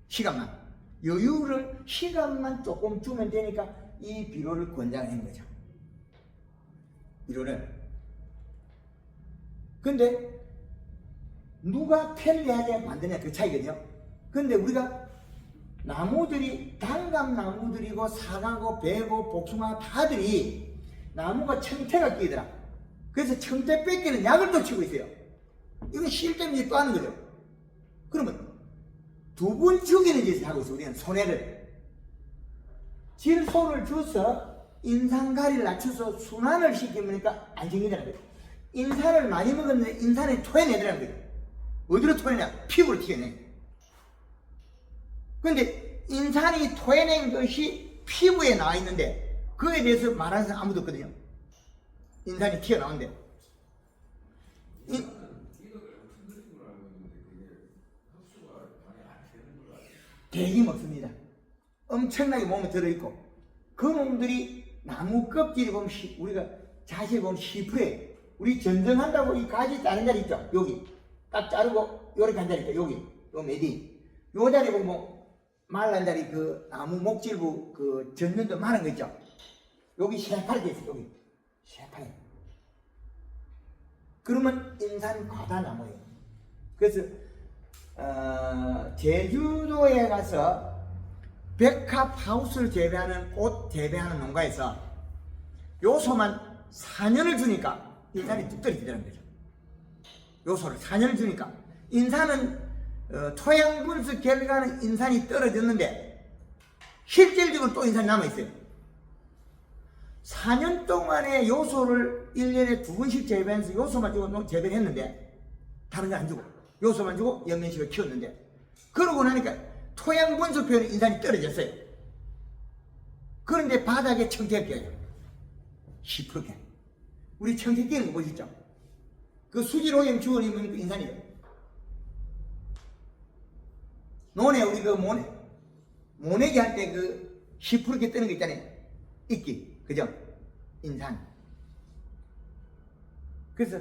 시간만. 여유를, 시간만 조금 주면 되니까 이 비료를 권장하는 거죠. 비료를. 근데 누가 편리하게 만드냐 그 차이거든요. 근데 우리가 나무들이 단감나무들이고 사과고 배고 복숭아 다들이 나무가 청태가 끼더라. 그래서 청태 뺏기는 약을 또 치고 있어요. 이건 실 때문에 또 하는 거죠. 그러면 두 번 죽이는 짓을 하고 있어. 우리는 손해를. 질소를 줘서 인산가리를 낮춰서 순환을 시키니까 안 생긴다는 거예요. 인산을 많이 먹었는데 인산에 토해내더라는 거예요. 어디로 토해내냐? 피부로 튀어내. 그런데 인산이 토해낸 것이 피부에 나와 있는데 그에 대해서 말하는 사람 아무도 없거든요. 인산이 튀어나오는데. 이거를 엄청 느린 걸 알고 있는데 그게 흡수가 많이 안 되는 걸 알고 있어요. 되게 먹습니다. 엄청나게 몸에 들어있고 그 놈들이 나무 껍질이 보면 우리가 자세히 보면 시프에 우리 전정한다고 이 가지 자른 자리 있죠? 여기 딱 자르고 요렇게 한 자리 있죠? 여기 요 메디 요 자리 보면 말란 자리 그 나무 목질부 그 전면도 많은 거 있죠? 여기 새파랗게 있어요. 여기 새파랗게. 그러면 인산 과다나무예요. 그래서 제주도에 가서 백합하우스를 재배하는 꽃 재배하는 농가에서 요소만 4년을 주니까 인산이 뚝 떨어지더라는 거죠. 요소를 4년을 주니까 인산은 토양 분석 결과는 인산이 떨어졌는데 실질적으로 또 인산이 남아있어요. 4년 동안의 요소를 1년에 2번씩 재배하면서 요소만 주고 재배를 했는데 다른 거 안 주고 요소만 주고 연면식을 키웠는데 그러고 나니까 토양 분석 표현의 인산이 떨어졌어요. 그런데 바닥에 청태가 껴요. 10%게. 우리 청태 끼는 거 보시죠? 그 수질오염 주원이면 그 인산이에요. 논에 우리 그 모내기 할 때 그 10%게 뜨는 거 있잖아요. 이끼. 그죠? 인산. 그래서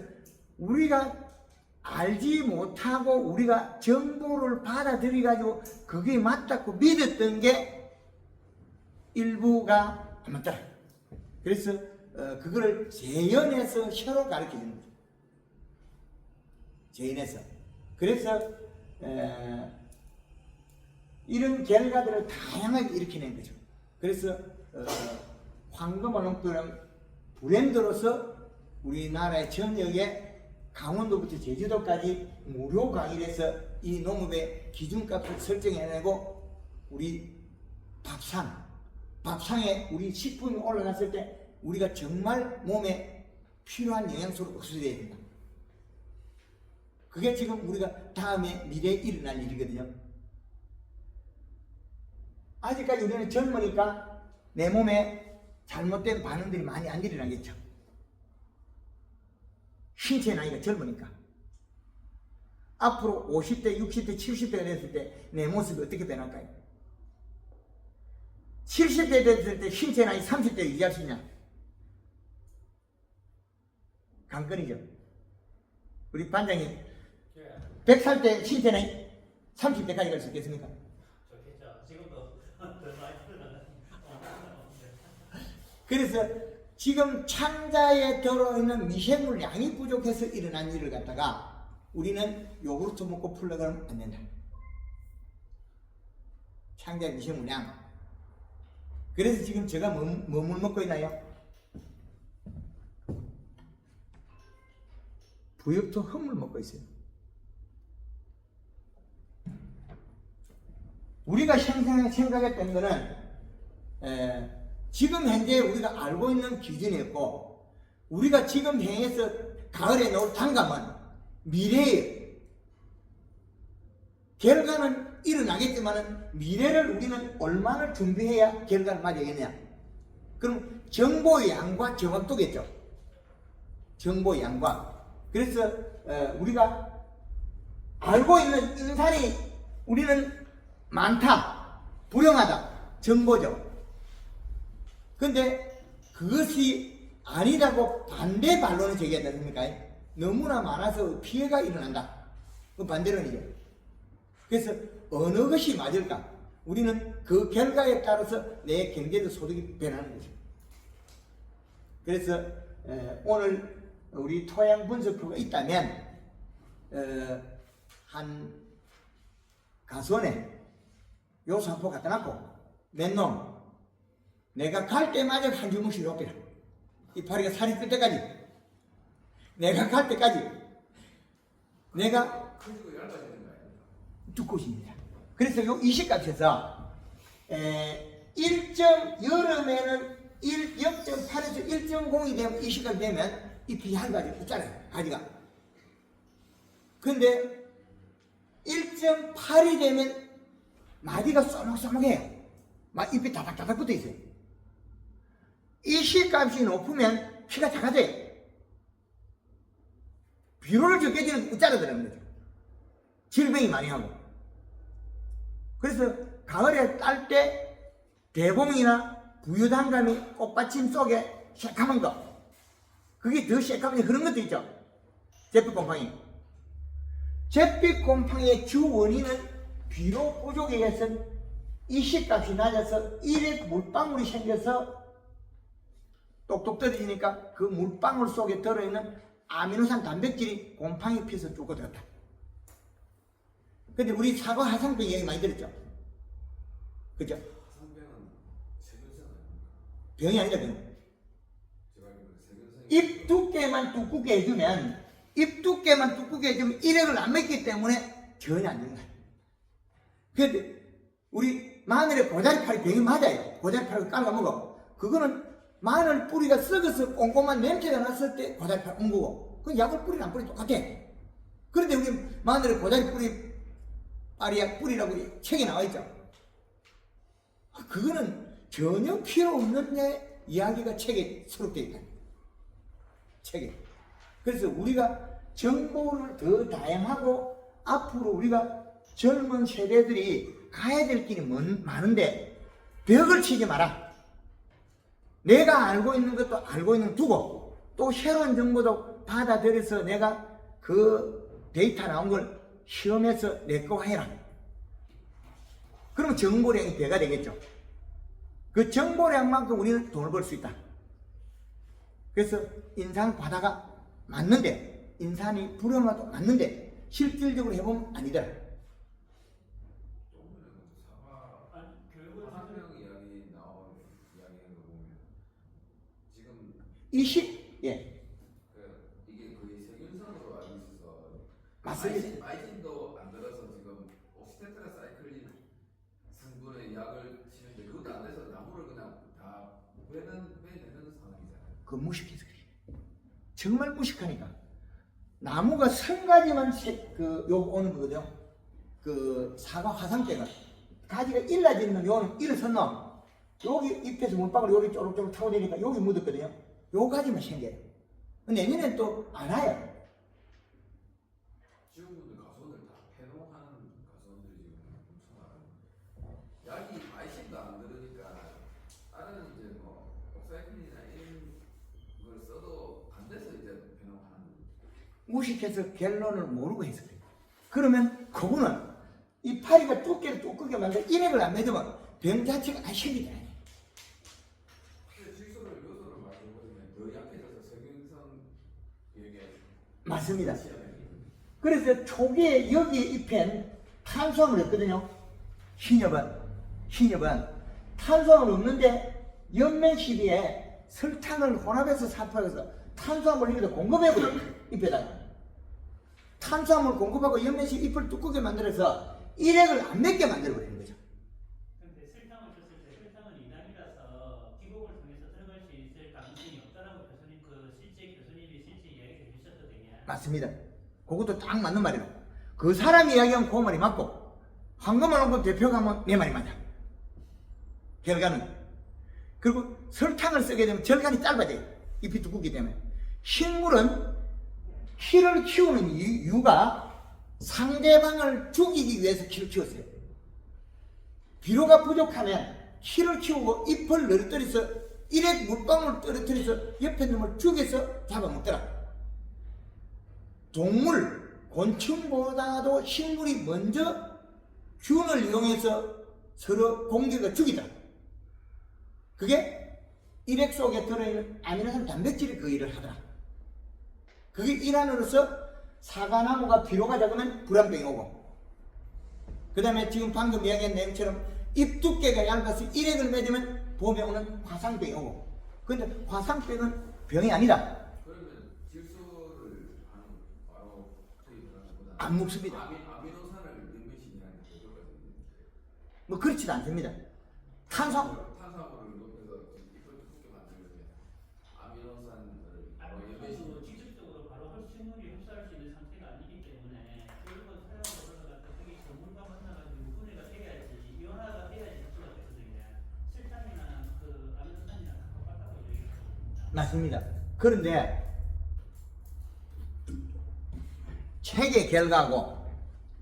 우리가 알지 못하고 우리가 정보를 받아들여가지고 그게 맞다고 믿었던 게 일부가 안 맞더라. 그래서 그거를 재현해서 서로 가르쳐주는 거죠. 재현해서. 그래서 이런 결과들을 다양하게 일으켜낸 거죠. 그래서 황금어 농토는 브랜드로서 우리나라의 전역에 강원도부터 제주도까지 무료 강의를 해서 이 농업의 기준값을 설정해내고 우리 밥상에 우리 식품이 올라갔을 때 우리가 정말 몸에 필요한 영양소를 흡수해야 된다. 그게 지금 우리가 다음에 미래에 일어날 일이거든요. 아직까지 우리는 젊으니까 내 몸에 잘못된 반응들이 많이 안 일어나겠죠. 신체 나이가 젊으니까. 앞으로 50대, 60대, 70대가 됐을 때 내 모습이 어떻게 변할까요? 70대 됐을 때 신체 나이 30대 유지할 수 있냐? 관건이죠. 우리 반장님 100살 때 신체 나이 30대까지 갈 수 있겠습니까? 좋겠죠. 지금도 더 많이 들어가는. 그래서 지금 창자에 들어있는 미생물 양이 부족해서 일어난 일을 갖다가 우리는 요구르트 먹고 풀려 그러면 안 된다. 창자의 미생물 양. 그래서 지금 제가 뭐물 먹고 있나요? 부엽토 흙물 먹고 있어요. 우리가 생각했던 거는 지금 현재 우리가 알고 있는 기준이었고 우리가 지금 행해서 가을에 놓을 단감은 미래예요. 결과는 일어나겠지만 미래를 우리는 얼마나 준비해야 결과를 맞이하겠냐. 그럼 정보의 양과 정확도겠죠. 정보의 양과. 그래서 우리가 알고 있는 인산이 우리는 많다, 불용하다, 정보죠. 근데 그것이 아니라고 반대 반론을 제기하지 않습니까? 너무나 많아서 피해가 일어난다. 그 반대론이죠. 그래서 어느 것이 맞을까? 우리는 그 결과에 따라서 내 경제적 소득이 변하는 거죠. 그래서 오늘 우리 토양 분석표가 있다면 한 가수원에 요소 한 포 갖다 놨고 맨놈 내가 갈 때마다 한 주먹씩 롭히라. 이 파리가 살이 뜰 때까지, 내가 갈 때까지, 내가 커지고 얇아지는 거 아닙니까? 두꺼워집니다. 그래서 요 이식값에서 여름에는 0.8에서 1.0이 되면 이식값이 되면 잎이 얇아지고 있잖아요. 가지가. 근데 1.8이 되면 마디가 쏘목쏘목해요. 막 잎이 다닥다닥 붙어 있어요. 이식값이 높으면 피가 작아져요. 비료를 적게 주는 웃자라더라는 거죠. 질병이 많이 하고. 그래서 가을에 딸 때 대봉이나 부유단감이 꽃받침 속에 새카만 거, 그게 더 새카만이 그런 것도 있죠. 잿빛곰팡이. 잿빛곰팡이의 주 원인은 비료 부족에 의해서 이식값이 낮아서 일에 물방울이 생겨서 똑똑 떨어지니까 그 물방울 속에 들어있는 아미노산 단백질이 곰팡이 피에서 쫓고 들었다. 근데 우리 사과 화상병 얘기 많이 들었죠? 그죠? 상병은 세균성 아닙니까? 병이 아니라 병. 제가 알기로는 세균성이 입 두께만 두껍게 해주면, 입 두께만 두껍게 해주면 일액을 안 맺기 때문에 전혀 안 되는 거예요. 근데 우리 마늘에 고자리파리 병이 맞아요. 고자리파리를 깔아 먹어. 그거는 마늘 뿌리가 썩어서 꼼꼼한 냄새가 났을 때 고자리파리 온 거고, 그 약을 뿌리는 안 뿌리 똑같아. 그런데 우리 마늘에 고자리 뿌리라고 책에 나와 있죠. 그거는 전혀 필요 없는 이야기가 책에 수록되어 있다. 책에. 그래서 우리가 정보를 더 다양하고 앞으로 우리가 젊은 세대들이 가야 될 길이 많은데 벽을 치지 마라. 내가 알고 있는 것도 알고 있는 거 두고 또 새로운 정보도 받아들여서 내가 그 데이터 나온 걸 시험해서 내 거 해라. 그러면 정보량이 배가 되겠죠. 그 정보량만큼 우리는 돈을 벌 수 있다. 그래서 인상 바다가 맞는데, 인산이 불어나도 맞는데 실질적으로 해보면 아니더라. 조금은 사과 아니, 결국은 화상병 이야기 나온 이야기하는 거 보면 지금 예, 이게 거의 세균성으로 알고 있어서 맞습니다. 마이진도 안 들어서 지금 옥시테트라사이클린 성분의 약을 치는데 그것도 안 돼서 나무를 그냥 다 빼내는 상황이잖아요. 그 무식해서 그래. 정말 무식하니까. 나무가 3가지만 요 오는 거거든요. 그 사과 화상대가 가지가 일라지는 요는 일어섰나 여기 잎에서 물방울 여기 쪼록쪼록 타고 되니까 여기 묻었거든요. 요 가지만 생겨요. 내년엔 또 안 와요. 지금분들 가수원들 다 폐농하는 가수원들이 지금 엄청 많아요. 약이 마이신도 안 들으니까 다른 이제 뭐 옥사이클린이나 이런 걸 써도 안 돼서 이제 폐농하는 무식해서 결론을 모르고 해서 그래요. 그러면 그거는 이 파리가 두께를 두껍게 만들 일액을 안 맺으면 병 자체가 안 생기잖아요. 근데 질소를 요소를 많이 먹으면 더 약해져서 세균성 얘기 맞습니다. 그래서 초기에 여기에 잎엔 탄수화물이 없거든요. 흰엽은 탄수화물 없는데 연면 시비에 설탕을 혼합해서 살포해서 탄수화물을 여기다 공급해버려요. 잎에다가 탄수화물 공급하고 연면 시비 잎을 두껍게 만들어서 일액을 안 맺게 만들어버리는 거죠. 근데 설탕을 줬을 때 설탕은 이단이라서 기곡을 통해서 들어갈 수 있을 가능성이 없다라고 교수님 교수님이 실제 이야기해 주셨거든요. 맞습니다. 그것도 딱 맞는 말이에요. 그 사람이 이야기하면 그 말이 맞고 황금만 온거 대표가 하면 내 말이 맞아. 결과는. 그리고 설탕을 쓰게 되면 절간이 짧아져요. 잎이 두껍기 때문에. 식물은 키를 키우는 이유가 상대방을 죽이기 위해서 키를 키웠어요. 비료가 부족하면 키를 키우고 잎을 늘어뜨려서 일액 물방울을 떨어뜨려서 옆에 놈을 죽여서 잡아먹더라. 동물, 곤충보다도 식물이 먼저 균을 이용해서 서로 공격을 죽이다. 그게 일액 속에 들어있는 아미노산 단백질이 그 일을 하더라. 그게 일환으로서 사과나무가 비료가 작으면 불안병이 오고, 그 다음에 지금 방금 이야기한 내용처럼 잎 두께가 얇아서 일액을 맺으면 봄에 오는 화상병이 오고, 근데 화상병은 병이 아니다. 그러면 질소를 바로 투입을 하는 것보다 안 먹습니다. 아미노산을 몇 몇이라는 게 그거거든요. 뭐 그렇지도 않습니다. 탄수화물 탄수화물을 높여서 이걸 두껍게 만들면 아미노산을 바로 몇 아주 몇이 직접적으로 바로 식물이 흡수할 수 있는 상태가 아니기 때문에 그런 건 사용을 올라가서 거기 전문가 만나가지고 분해가 돼야지 이온화가 돼야지 흡수가 되거든요. 설탕이나 그 아미노산이나 다 똑같다고 얘기했거든요. 맞습니다. 그런데 체계 결과하고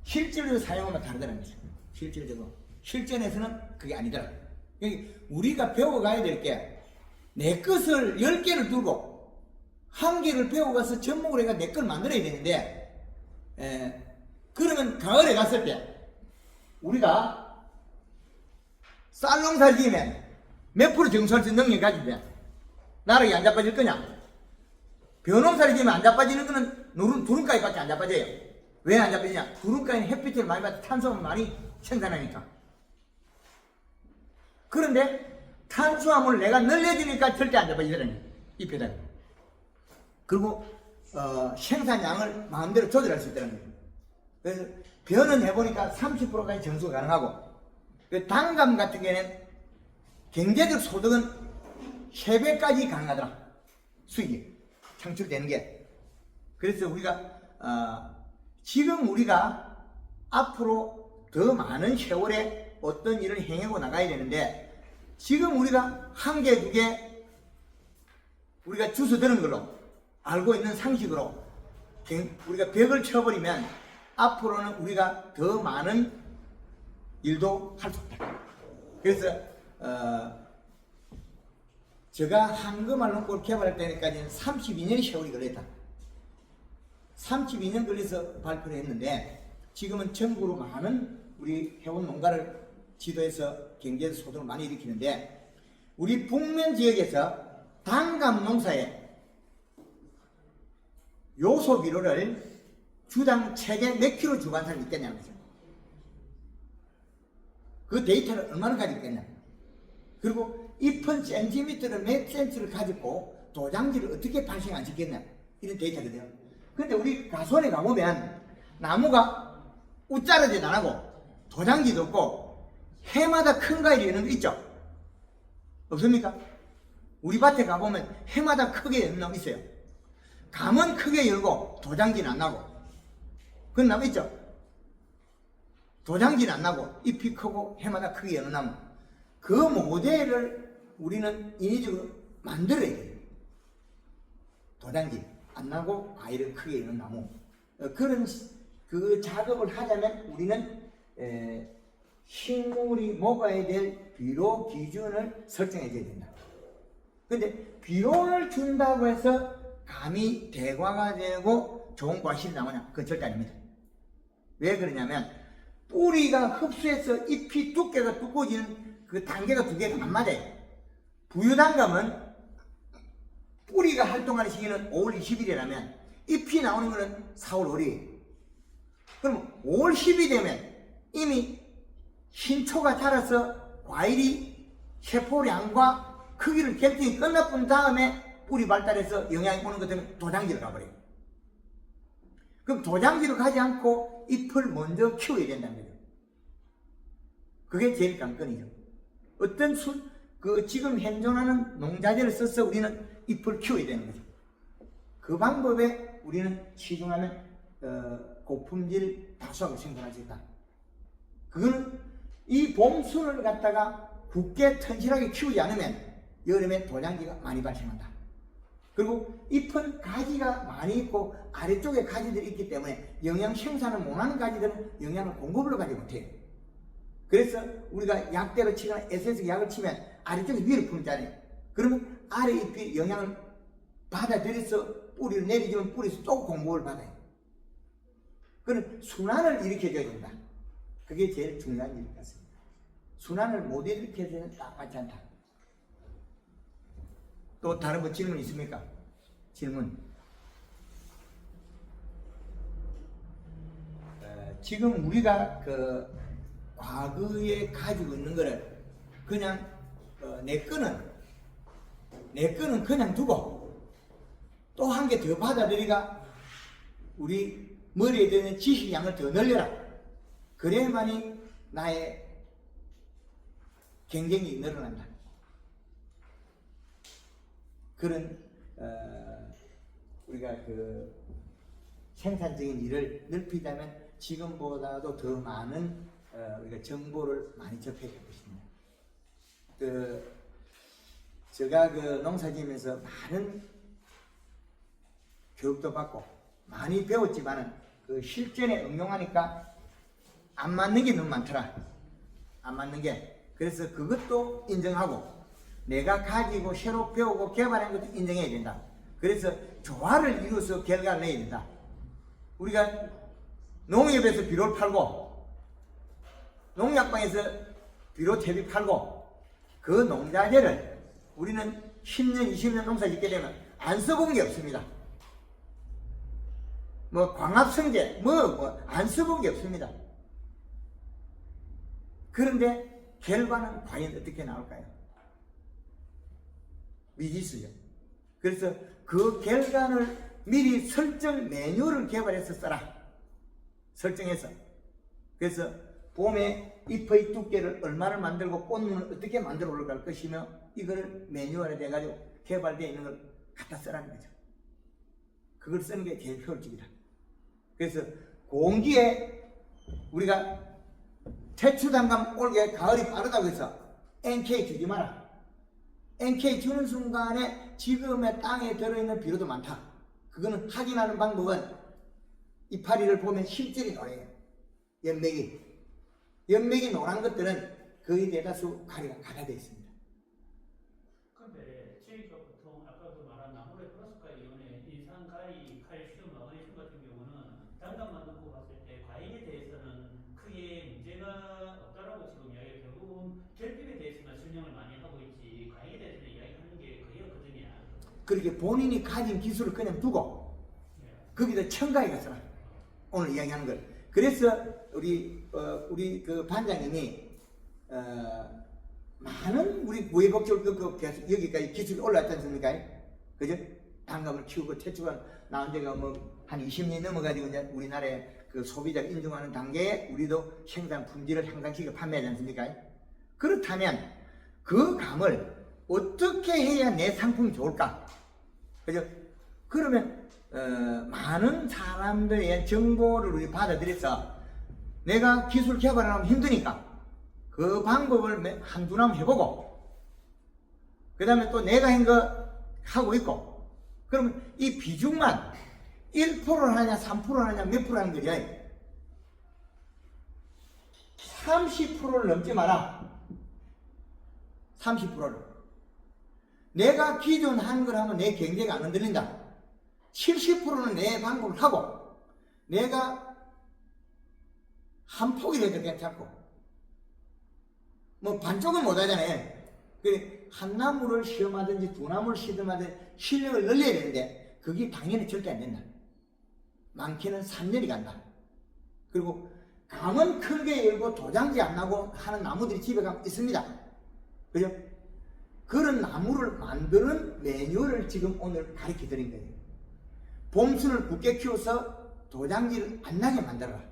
실질로 사용하면 다르다는 거죠. 실질적으로. 실전에서는 그게 아니더라. 그러니까 우리가 배워가야 될 게 내 것을 10개를 두고 1개를 배워가서 접목을 해가 내 걸 만들어야 되는데 그러면 가을에 갔을 때 우리가 쌀 농사를 지으면 몇 프로 정수할 수 있는 능력이 가지면 나락이 안 자빠질 거냐? 벼농사를 지으면 안 자빠지는 거는 두름가위밖에 안 자빠져요. 왜 안 자빠지냐? 두름가위는 햇빛을 많이 받아 탄수화물 많이 생산하니까. 그런데 탄수화물을 내가 늘려주니까 절대 안 자빠지더라는 거예요. 잎에다가. 그리고 생산량을 마음대로 조절할 수 있다는 거예요. 그래서 벼는 해보니까 30%까지 정수가 가능하고 그 단감 같은 경우에는 경제적 소득은 3배까지 가능하더라. 수익이 창출되는 게. 그래서 우리가 지금 우리가 앞으로 더 많은 세월에 어떤 일을 행하고 나가야 되는데 지금 우리가 1개, 2개 우리가 주워 드는 걸로 알고 있는 상식으로 우리가 벽을 쳐버리면 앞으로는 우리가 더 많은 일도 할 수 없다. 그래서 제가 한금알롱골 개발할 때까지는 32년의 세월이 걸렸다. 32년 걸려서 발표를 했는데 지금은 전국으로 많은 우리 해원 농가를 지도해서 경제적 소득을 많이 일으키는데 우리 북면 지역에서 단감 농사에 요소 비료를 주당 최대 몇 킬로 주고 한 사람이 있겠냐는 거죠. 그 데이터를 얼마나 가지고 있겠냐. 그리고 잎은 센티미터를 몇 센치를 가지고 도장지를 어떻게 발생 안 시켰냐. 이런 데이터거든요. 근데 우리 가수원에 가보면 나무가 웃자르지도 안 하고 도장지도 없고 해마다 큰 과일이 있는 거 있죠? 없습니까? 우리 밭에 가보면 해마다 크게 여는 나무 있어요. 감은 크게 열고 도장지는 안 나고 그런 나무 있죠? 도장지는 안 나고 잎이 크고 해마다 크게 여는 나무 그 모델을 우리는 인위적으로 만들어야 돼요. 도장지 안 나고 과일을 크게 여는 나무 그런 그 작업을 하자면 우리는 식물이 먹어야 될 비료 기준을 설정해 줘야 된다. 근데 비료를 준다고 해서 감이 대과가 되고 좋은 과실이 나오냐? 그건 절대 아닙니다. 왜 그러냐면 뿌리가 흡수해서 잎이 두께가 두꺼워지는 그 단계가 2개가 안 맞아요. 부유단감은 뿌리가 활동하는 시기는 5월 20일이라면 잎이 나오는 거는 4월 5일이에요. 그럼 5월 10일이 되면 이미 신초가 자라서 과일이 세포량과 크기를 결정이 끝나본 다음에 뿌리 발달해서 영양이 오는 것 때문에 도장지로 가버려요. 그럼 도장지로 가지 않고 잎을 먼저 키워야 된다는 거죠. 그게 제일 관건이죠. 어떤 지금 현존하는 농자재를 써서 우리는 잎을 키워야 되는 거죠. 그 방법에 우리는 시중하는 고품질 다수학을 생산할 수 있다. 그거는 이 봄순을 갖다가 굳게 튼실하게 키우지 않으면 여름에 도장지가 많이 발생한다. 그리고 잎은 가지가 많이 있고 아래쪽에 가지들이 있기 때문에 영양 생산을 못하는 가지들은 영양을 공급을 가지 못해요. 그래서 우리가 약대로 치거나 SS 약을 치면 아래쪽에 위로 품잖아요. 그러면 아래 잎이 영양을 받아들여서 뿌리를 내리지면 뿌리에서 또 공급을 받아요. 그런 순환을 일으켜줘야 된다. 그게 제일 중요한 일 같습니다. 순환을 못 일으켜주면 딱 맞지 않다. 또 다른 거 질문 있습니까? 질문. 지금 우리가 그 과거에 가지고 있는 거를 그냥 내 거는 내 거는 그냥 두고 또 한 개 더 받아들이가 우리 머리에 드는 지식 양을 더 늘려라. 그래야만이 나의 경쟁이 늘어난다. 그런 우리가 그 생산적인 일을 넓히자면 지금보다도 더 많은 우리가 정보를 많이 접해야 될 것입니다. 제가 그 농사지으면서 많은 교육도 받고 많이 배웠지만은 그 실전에 응용하니까 안 맞는 게 너무 많더라. 안 맞는 게. 그래서 그것도 인정하고 내가 가지고 새로 배우고 개발한 것도 인정해야 된다. 그래서 조화를 이루어서 결과를 내야 된다. 우리가 농협에서 비료를 팔고 농약방에서 비료 퇴비 팔고 그 농자재를 우리는 10년, 20년 농사 짓게 되면 안 써본 게 없습니다. 뭐 광합성제 안 써본 게 없습니다. 그런데 결과는 과연 어떻게 나올까요? 미지수죠. 그래서 그 결과를 미리 설정 매뉴얼을 개발해서 써라. 설정해서. 그래서 봄에 잎의 두께를 얼마를 만들고 꽃무는 어떻게 만들어 올라갈 것이며 이걸 매뉴얼에 돼가지고 개발되어 있는 걸 갖다 쓰라는 거죠. 그걸 쓰는 게 제일 효율적이다. 그래서 공기에 우리가 태추단감 올게 가을이 빠르다고 해서 NK 주지 마라. NK 주는 순간에 지금의 땅에 들어있는 비료도 많다. 그거는 확인하는 방법은 이파리를 보면 실질이 노래요. 연맥이 노란 것들은 거의 대다수 가리가 가다되어 있습니다. 근데 저희가 보통 아까도 말한 나무의 플라스카 이온의 인산, 가리, 칼슘, 마그네슘 같은 경우는 단감만 놓고 봤을 때 과잉에 대해서는 크게 문제가 없다라고 지금 이야기를 결국은 결핍에 대해서만 설명을 많이 하고 있지 과잉에 대해서는 이야기하는 게 거의 없거든요. 그렇게 본인이 가진 기술을 그냥 두고 거기다 첨가해 가서라. 오늘 이야기하는 걸. 그래서 우리 그 반장님이 많은 우리 우회복절 여기까지 기술이 올라왔지 않습니까? 그죠? 단감을 키우고 태초가 나온 지가 뭐 한 20년이 넘어가지고 이제 우리나라의 그 소비자가 인정하는 단계에 우리도 생산 품질을 향상시켜 판매하지 않습니까? 그렇다면 그 감을 어떻게 해야 내 상품이 좋을까? 그죠? 그러면 많은 사람들의 정보를 우리 받아들여서 내가 기술 개발을 하면 힘드니까 그 방법을 한두 남 해보고 그 다음에 또 내가 한 거 하고 있고 그러면 이 비중만 1%를 하냐 3%를 하냐 몇 프로 하는 거냐 30%를 넘지 마라. 30%를 내가 기존 한 걸 하면 내 경제가 안 흔들린다. 70%는 내 방법을 하고 내가 한 폭이라도 괜찮고 뭐 반쪽은 못하잖아요. 한 나무를 시험하든지 두 나무를 시험하든지 실력을 늘려야 되는데 그게 당연히 절대 안 된다. 많게는 3년이 간다. 그리고 감은 크게 열고 도장지 안 나고 하는 나무들이 집에 가면 있습니다. 그죠? 그런 나무를 만드는 매뉴얼을 지금 오늘 가르쳐 드린 거예요. 봄순을 굳게 키워서 도장지를 안 나게 만들어라.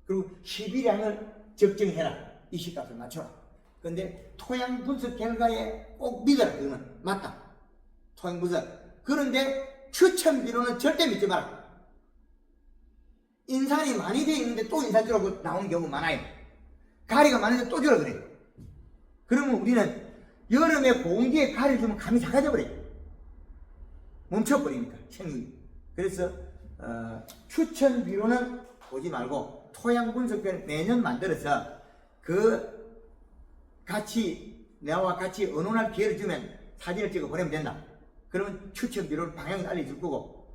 그리고 시비량을 적정해라. 이식값을 맞춰라. 근데 토양 분석 결과에 꼭 믿어라. 그거는 맞다. 토양 분석. 그런데 추천 비료는 절대 믿지 마라. 인산이 많이 되어 있는데 또 인산 주라고 나오는 경우 많아요. 가리가 많은데 또 주라 그래. 그러면 우리는 여름에 공기에 가리 주면 감이 작아져 버려요. 멈춰버리니까 생육이. 그래서 추천 비료는 보지 말고 토양 분석표를 매년 만들어서 그 같이 나와 같이 의논할 기회를 주면 사진을 찍어 보내면 된다. 그러면 추천 비료를 방향을 알려줄 거고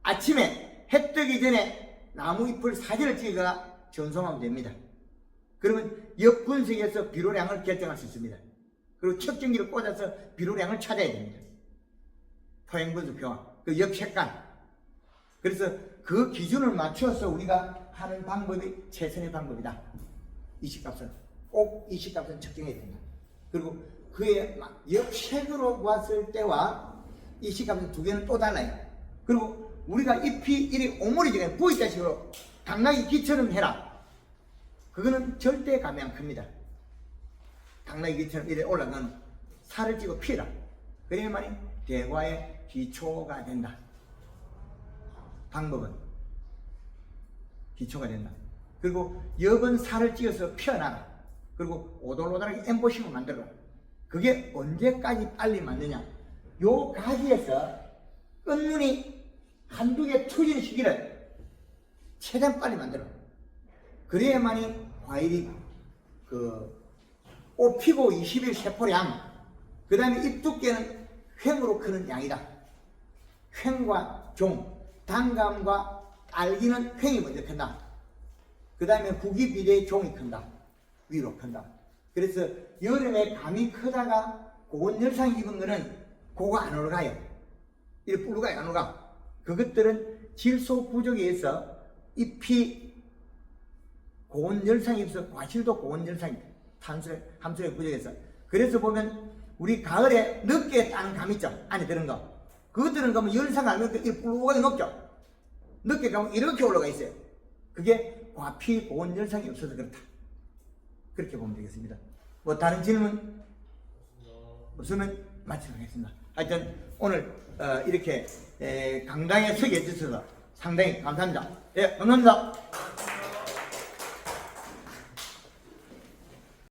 아침에 해 뜨기 전에 나무 잎을 사진을 찍어가 전송하면 됩니다. 그러면 역분석에서 비료량을 결정할 수 있습니다. 그리고 측정기를 꽂아서 비료량을 찾아야 됩니다. 토양분석표와 그 역색깔. 그래서 그 기준을 맞춰서 우리가 하는 방법이 최선의 방법이다. 이식값은 꼭 이식값은 측정해야 된다. 그리고 그의 역색으로 보았을 때와 이 식감은 두 개는 또 달라요. 그리고 우리가 잎이 이리 오므리지게 V자 식으로 당나귀 귀처럼 해라. 그거는 절대 감이 안 큽니다. 당나귀 귀처럼 이래 올라가는 살을 찌고 피라. 그래야만이 대과의 기초가 된다. 방법은 기초가 된다. 그리고 역은 살을 찌어서 피어나라. 그리고 오돌오돌하게 엠보싱을 만들어라. 그게 언제까지 빨리 맞느냐? 요 가지에서 끝눈이 한두 개 터지는 시기를 최대한 빨리 만들어. 그래야만이 과일이 꽃 피고 20일 세포량, 그 다음에 잎 두께는 횡으로 크는 양이다. 횡과 종, 단감과 딸기는 횡이 먼저 큰다. 그 다음에 후기 비대의 종이 큰다. 위로 큰다. 그래서 여름에 감이 크다가 고온 열상 입은 거는 그거 안 올라가요. 이렇게 불가요, 안 올라가. 그것들은 질소 부족에 의해서 잎이 고온 열상이 있어. 과실도 고온 열상이 함수의 부족해서. 그래서 보면 우리 가을에 늦게 따는 감 있죠, 안에 들은 거. 그것들은 가면 열상 알면 이 불가게 높죠. 늦게 가면 이렇게 올라가 있어요. 그게 과피 고온 열상이 없어서 그렇다. 그렇게 보면 되겠습니다. 뭐 다른 질문 없으면 마치도록 하겠습니다. 하여튼 오늘 이렇게 강당에 서게 해주셔서 상당히 감사합니다. 예, 감사합니다.